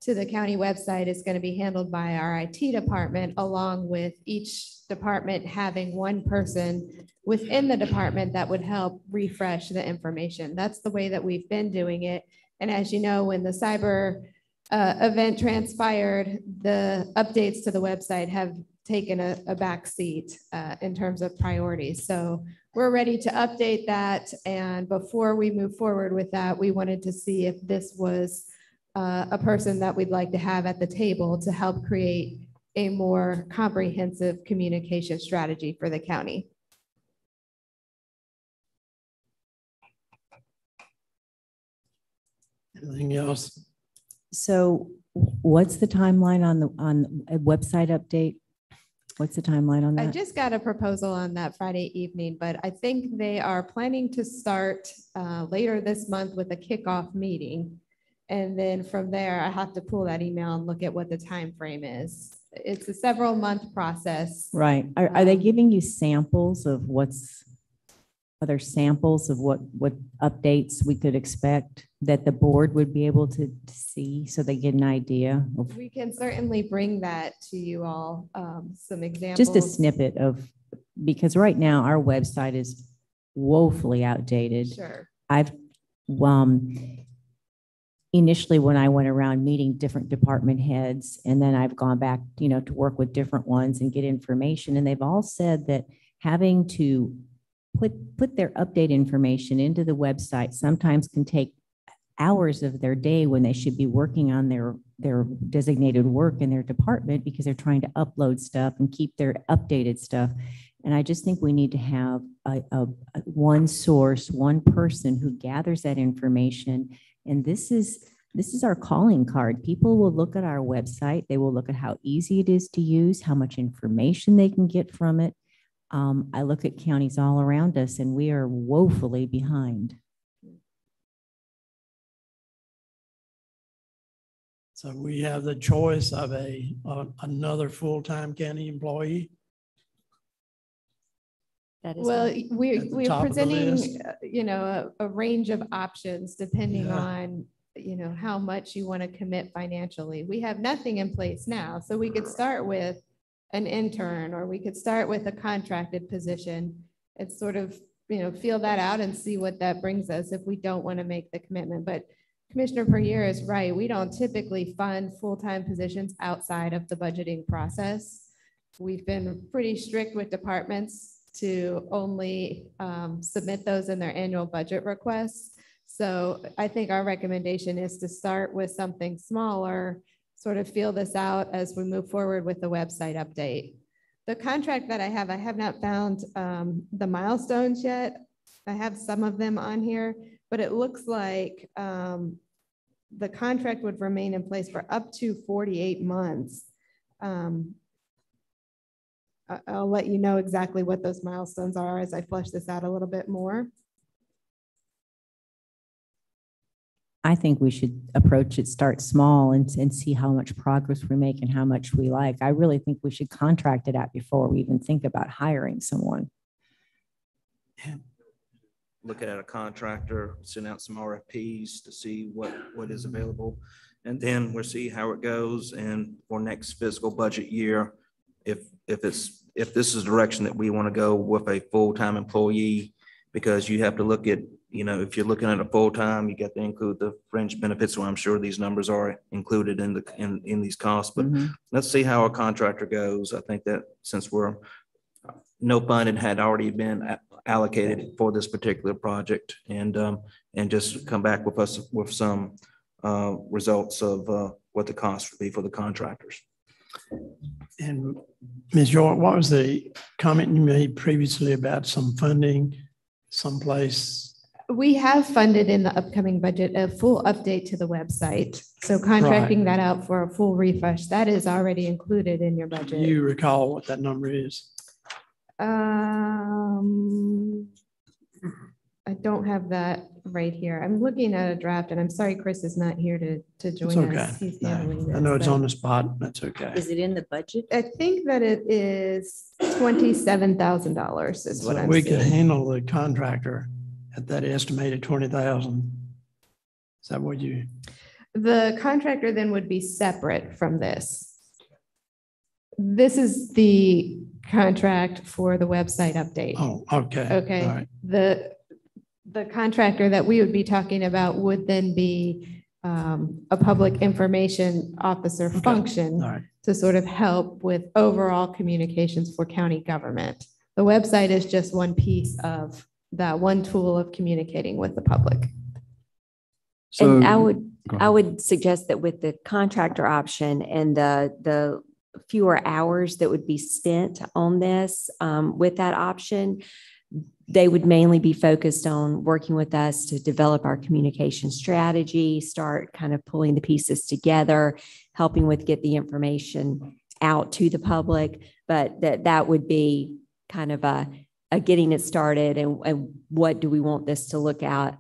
to the county website is going to be handled by our IT department, along with each department having one person within the department that would help refresh the information. That's the way that we've been doing it. And as you know, when the cyber event transpired, the updates to the website have taken a back seat in terms of priorities. So we're ready to update that. And before we move forward with that, we wanted to see if this was a person that we'd like to have at the table to help create a more comprehensive communication strategy for the county. Anything else? So what's the timeline on a website update? What's the timeline on that? I just got a proposal on that Friday evening, but I think they are planning to start later this month with a kickoff meeting. And then from there, I have to pull that email and look at what the time frame is. It's a several month process. Right. Are they giving you samples of other samples of what updates we could expect that the board would be able to see so they get an idea of? We can certainly bring that to you all, some examples. Just a snippet of, because right now our website is woefully outdated. Sure. I've initially when I went around meeting different department heads, and then I've gone back, to work with different ones and get information. And they've all said that having to put their update information into the website sometimes can take hours of their day when they should be working on their designated work in their department, because they're trying to upload stuff and keep their updated stuff. And I just think we need to have a one source, one person who gathers that information. And this is our calling card. People will look at our website. They will look at how easy it is to use, how much information they can get from it. I look at counties all around us, and we are woefully behind. So we have the choice of another full-time county employee. That is well, we're presenting, a range of options depending on how much you want to commit financially. We have nothing in place now, so we could start with an intern, or we could start with a contracted position and sort of, feel that out and see what that brings us if we don't want to make the commitment. But Commissioner Perrier is right. We don't typically fund full-time positions outside of the budgeting process. We've been pretty strict with departments to only submit those in their annual budget requests. So I think our recommendation is to start with something smaller, sort of feel this out as we move forward with the website update. The contract that I have not found the milestones yet. I have some of them on here, but it looks like the contract would remain in place for up to 48 months. I'll let you know exactly what those milestones are as I flesh this out a little bit more. I think we should approach it, start small and see how much progress we make and how much we like. I really think we should contract it out before we even think about hiring someone. Look at a contractor, send out some RFPs to see what is available. And then we'll see how it goes. And for next fiscal budget year, if this is the direction that we want to go with a full-time employee, because you have to look at, if you're looking at a full-time, you got to include the fringe benefits. So I'm sure these numbers are included in these costs, but let's see how a contractor goes. I think that since no funding had already been allocated for this particular project, and just come back with us with some results of what the cost would be for the contractors. And Ms. York, what was the comment you made previously about some funding someplace? We have funded in the upcoming budget a full update to the website. So contracting that out for a full refresh, that is already included in your budget. Do you recall what that number is? I don't have that right here. I'm looking at a draft, and I'm sorry Chris is not here to join It's okay. us. He's handling this. I know it's on the spot. That's okay. Is it in the budget? I think that it is $27,000 is what I'm We seeing. could handle the contractor at that estimated 20,000. Is that what you? The contractor then would be separate from this. This is the contract for the website update. Oh, okay. Okay. All right. The contractor that we would be talking about would then be a public information officer function to sort of help with overall communications for county government. The website is just one piece of that one tool of communicating with the public. So, and I would suggest that with the contractor option and the fewer hours that would be spent on this, with that option, they would mainly be focused on working with us to develop our communication strategy, start kind of pulling the pieces together, helping with get the information out to the public. But that would be kind of a getting it started, and what do we want this to look at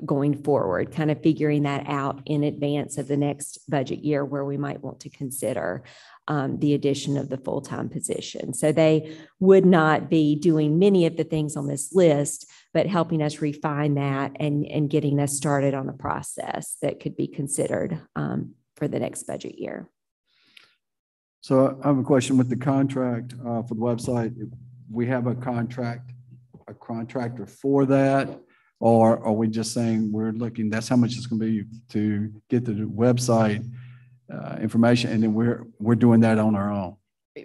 going forward, kind of figuring that out in advance of the next budget year where we might want to consider the addition of the full-time position. So they would not be doing many of the things on this list, but helping us refine that and getting us started on a process that could be considered for the next budget year. So I have a question with the contract for the website. We have a contractor for that, or are we just saying we're looking, that's how much it's going to be to get the website information, and then we're doing that on our own?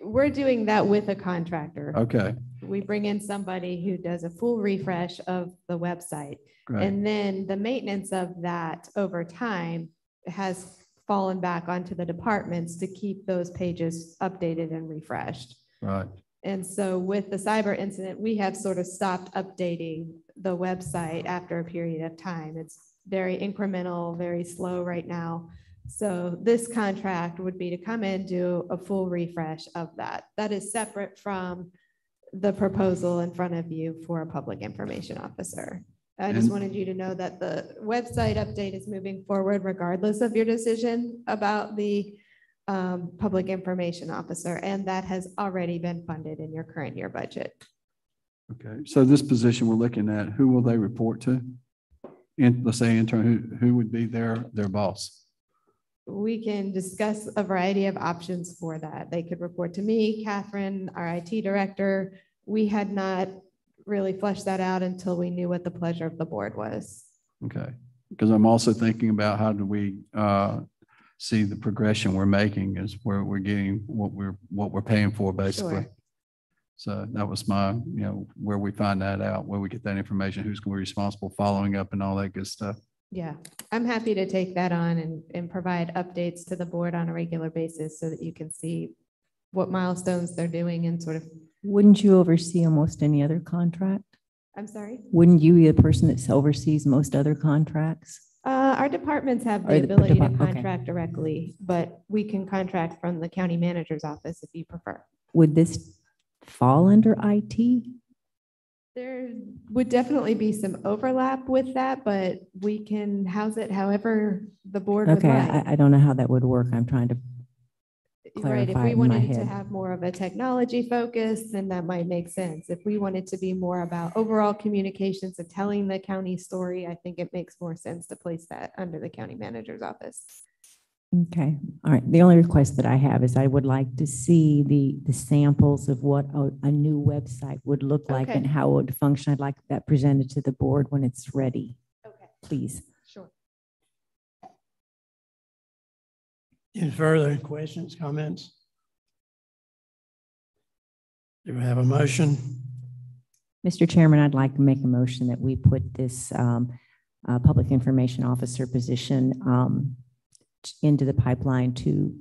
We're doing that with a contractor. Okay. We bring in somebody who does a full refresh of the website. Great. And then the maintenance of that over time has fallen back onto the departments to keep those pages updated and refreshed. Right. And so with the cyber incident, we have sort of stopped updating the website after a period of time. It's very incremental, very slow right now. So this contract would be to come in, do a full refresh of that. That is separate from the proposal in front of you for a public information officer. I just wanted you to know that the website update is moving forward regardless of your decision about the public information officer, and that has already been funded in your current year budget. Okay. So this position we're looking at, who will they report to? let's say intern, who would be their boss? We can discuss a variety of options for that. They could report to me, Catherine, our IT director. We had not really fleshed that out until we knew what the pleasure of the board was. Okay, because I'm also thinking about how do we see the progression we're making is where we're getting what we're paying for basically. Sure. So that was my, where we find that out, where we get that information, who's going to be responsible, following up and all that good stuff. Yeah, I'm happy to take that on and provide updates to the board on a regular basis so that you can see what milestones they're doing and sort of. Wouldn't you oversee almost any other contract? I'm sorry? Wouldn't you be the person that oversees most other contracts? Our departments have the ability to contract directly, but we can contract from the county manager's office if you prefer. Would this fall under IT? There would definitely be some overlap with that, but we can house it however the board would Okay, like. I don't know how that would work. I'm trying to Right, if clarify we it in my wanted to head. have more of a technology focus, then that might make sense. If we wanted to be more about overall communications and telling the county story, I think it makes more sense to place that under the county manager's office. Okay, all right. The only request that I have is I would like to see the samples of what a new website would look like Okay. and how it would function. I'd like that presented to the board when it's ready. Okay. Please. Sure. Any further questions, comments? Do we have a motion? Mr. Chairman, I'd like to make a motion that we put this public information officer position into the pipeline to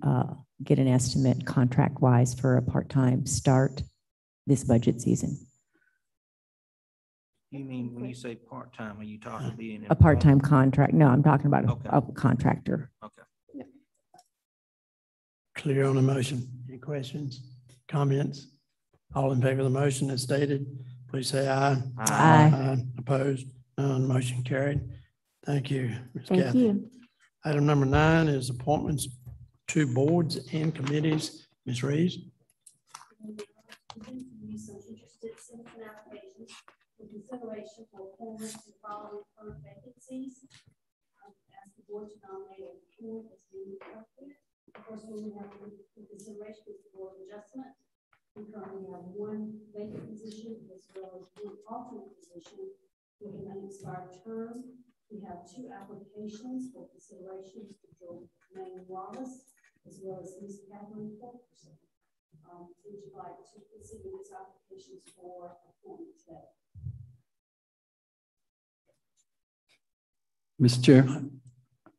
get an estimate contract-wise for a part-time start this budget season. You mean when you say part-time, are you talking being A part-time contract? No, I'm talking about a contractor. Okay. Clear on the motion? Any questions, comments? All in favor of the motion as stated, please say aye. Aye. Opposed? None. Motion carried. Thank you, Ms. Thank Kathy. you. Item number 9 is appointments to boards and committees. Ms. Reeves. Consideration for appointments to following current vacancies. Ask the board to nominate a candidate as being appropriate. Of course, we have consideration is the board adjustment. We currently have 1 vacant position as well as 1 alternate position with an unexpired term. We have 2 applications for consideration to Jermaine Wallace as well as Ms. Catherine Fulkerson. Would you like to consider these applications for appointment today? Mr. Chair,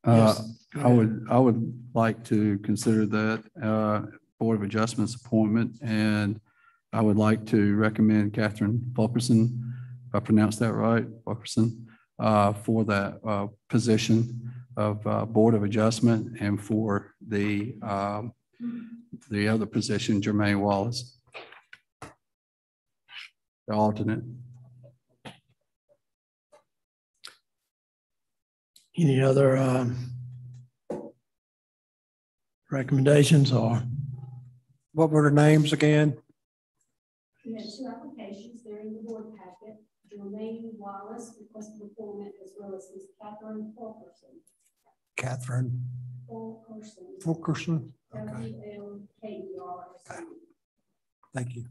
Yes, go I would like to consider that Board of Adjustments appointment, and I would like to recommend Catherine Fulkerson, if I pronounced that right, Fulkerson, for that position of Board of Adjustment, and for the other position, Jermaine Wallace, the alternate. Any other recommendations or? What were the names again? We have 2 applications. They're in the board packet. Jermaine Wallace requested appointment as well as Ms. Catherine Fulkerson. Catherine Fulkerson. Fulkerson. Okay. W-L-K-E-R-S-O-N. Thank you.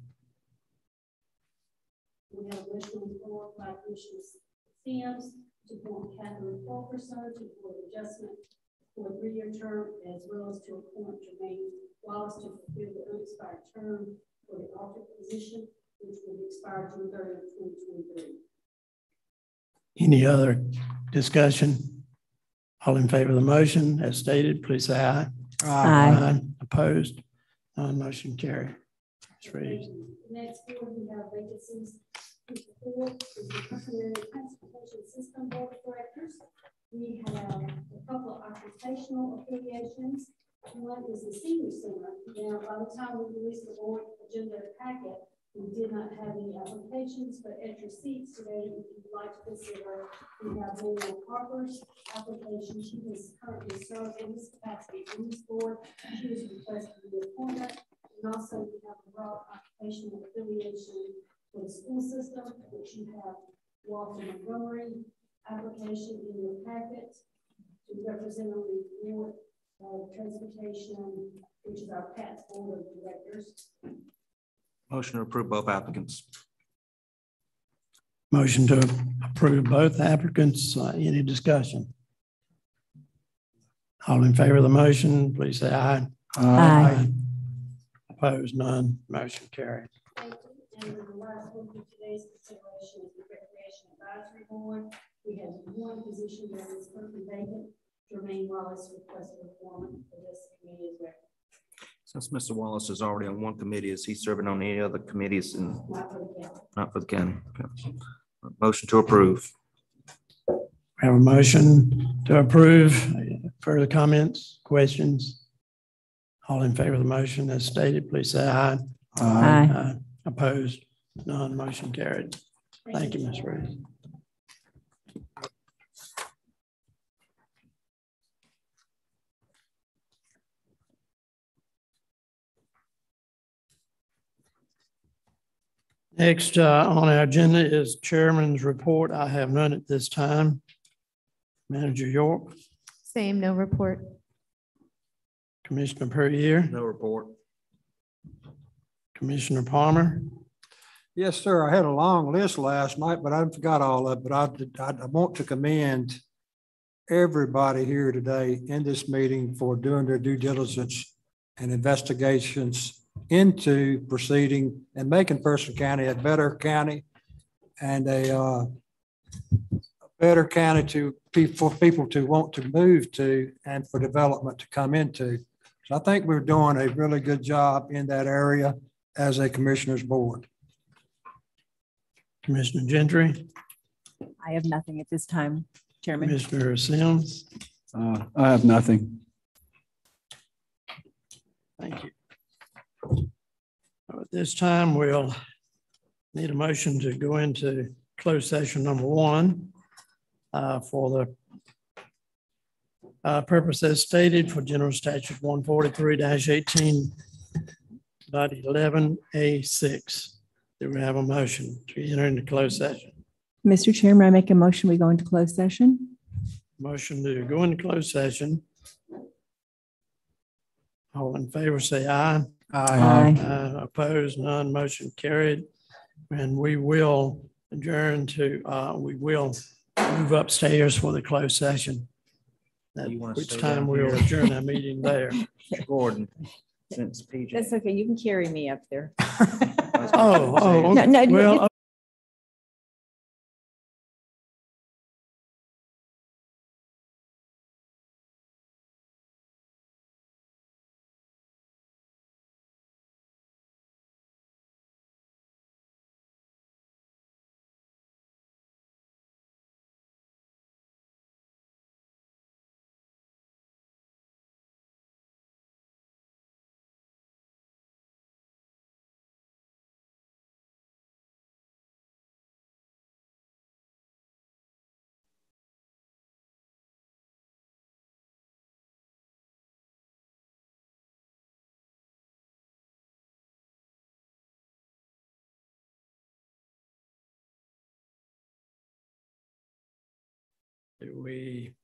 We have a motion on the floor by Commissioner Sims to appoint Catherine Fulkerson to the Board of Adjustment for a 3-year term, as well as to appoint Jermaine Wallace to fulfill the unexpired term for the alternate position, which will expire June 30th, 2023. Any other discussion? All in favor of the motion as stated, please say aye. Aye. Opposed? None. Motion carried. Ms. Reeves. Next board, we have vacancies. The 4th is the Personnel and Transportation System Board of Directors. We have a couple of occupational affiliations. One is the Senior Center. Now, by the time we released the board agenda packet, we did not have any applications, but at your seats today, if you'd like to consider, we have Daniel Harper's application. She is currently served in this capacity in this board. She is requesting the appointment. And also, we have a broad occupational affiliation for the school system, which you have Walter Montgomery, application in your packet to represent on the Board of Transportation, which is our PATS Board of Directors. Motion to approve both applicants. Motion to approve both applicants. Any discussion? All in favor of the motion, please say aye. Aye. Opposed, none. Motion carried. Thank you. And the last one for today's consideration is the Recreation Advisory Board. We have one position that is currently vacant. Jermaine Wallace requested a foreman for this committee as well. Since Mr. Wallace is already on one committee, is he serving on any other committees? And not for the county. Okay. Motion to approve. We have a motion to approve. Further comments, questions? All in favor of the motion as stated, please say aye. Aye. Opposed? None. Motion carried. Thank you, Ms. Reed. Next on our agenda is Chairman's report. I have none at this time. Manager York. Same, no report. Commissioner Perrier. No report. Commissioner Palmer. Yes, sir. I had a long list last night, but I forgot all of it. But I want to commend everybody here today in this meeting for doing their due diligence and investigations into proceeding and making Person County a better county and a better county for people to want to move to and for development to come into. So I think we're doing a really good job in that area as a commissioner's board. Commissioner Gentry. I have nothing at this time, Chairman. Commissioner Sims. I have nothing. Thank you. At this time, we'll need a motion to go into closed session number 1 for the purpose as stated for General Statute 143-18.11A6. Do we have a motion to enter into closed session? Mr. Chairman, I make a motion, we go into closed session. Motion to go into closed session. All in favor, say aye. Aye. Opposed, none, motion carried. And we will adjourn to, we will move upstairs for the closed session. At which time we will adjourn our meeting there. Gordon, since PJ. That's okay. You can carry me up there. Oh, No, no, well, do we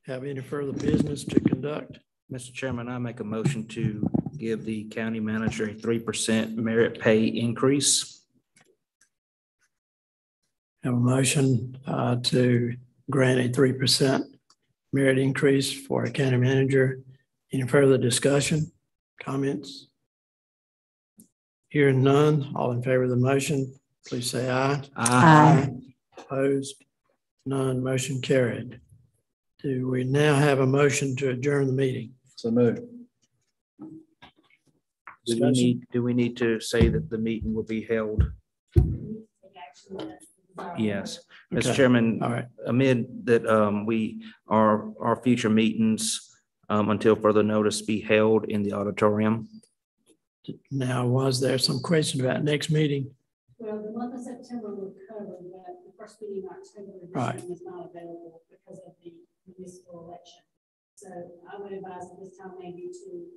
have any further business to conduct? Mr. Chairman, I make a motion to give the county manager a 3% merit pay increase. Have a motion to grant a 3% merit increase for a county manager. Any further discussion, comments? Hearing none, all in favor of the motion, please say aye. Aye. Opposed? None, motion carried. Do we now have a motion to adjourn the meeting? So moved. Do we need to say that the meeting will be held? Yes. Okay. Mr. Chairman, All right. amid that our future meetings until further notice be held in the auditorium. Now, was there some question about next meeting? Well, the month of September will cover that. The first meeting in October Right. is not available because of the municipal election. So I would advise at this time maybe to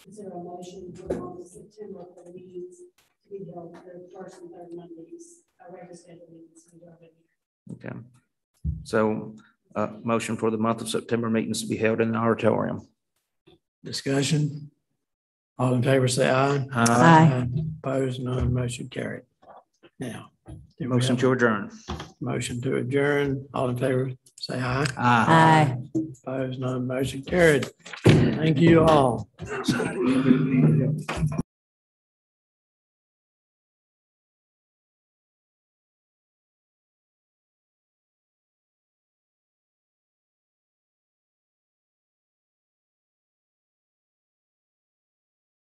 consider a motion for the month of September for the meetings to be held the first and third Mondays, our regular scheduled meetings. Okay. So motion for the month of September meetings to be held in the auditorium. Discussion? All in favor, say aye. Aye. Opposed, none, motion carried. Now. do we Motion have to a adjourn. Motion to adjourn. All in favor, say aye. Aye. Opposed, none, motion carried. Thank you all.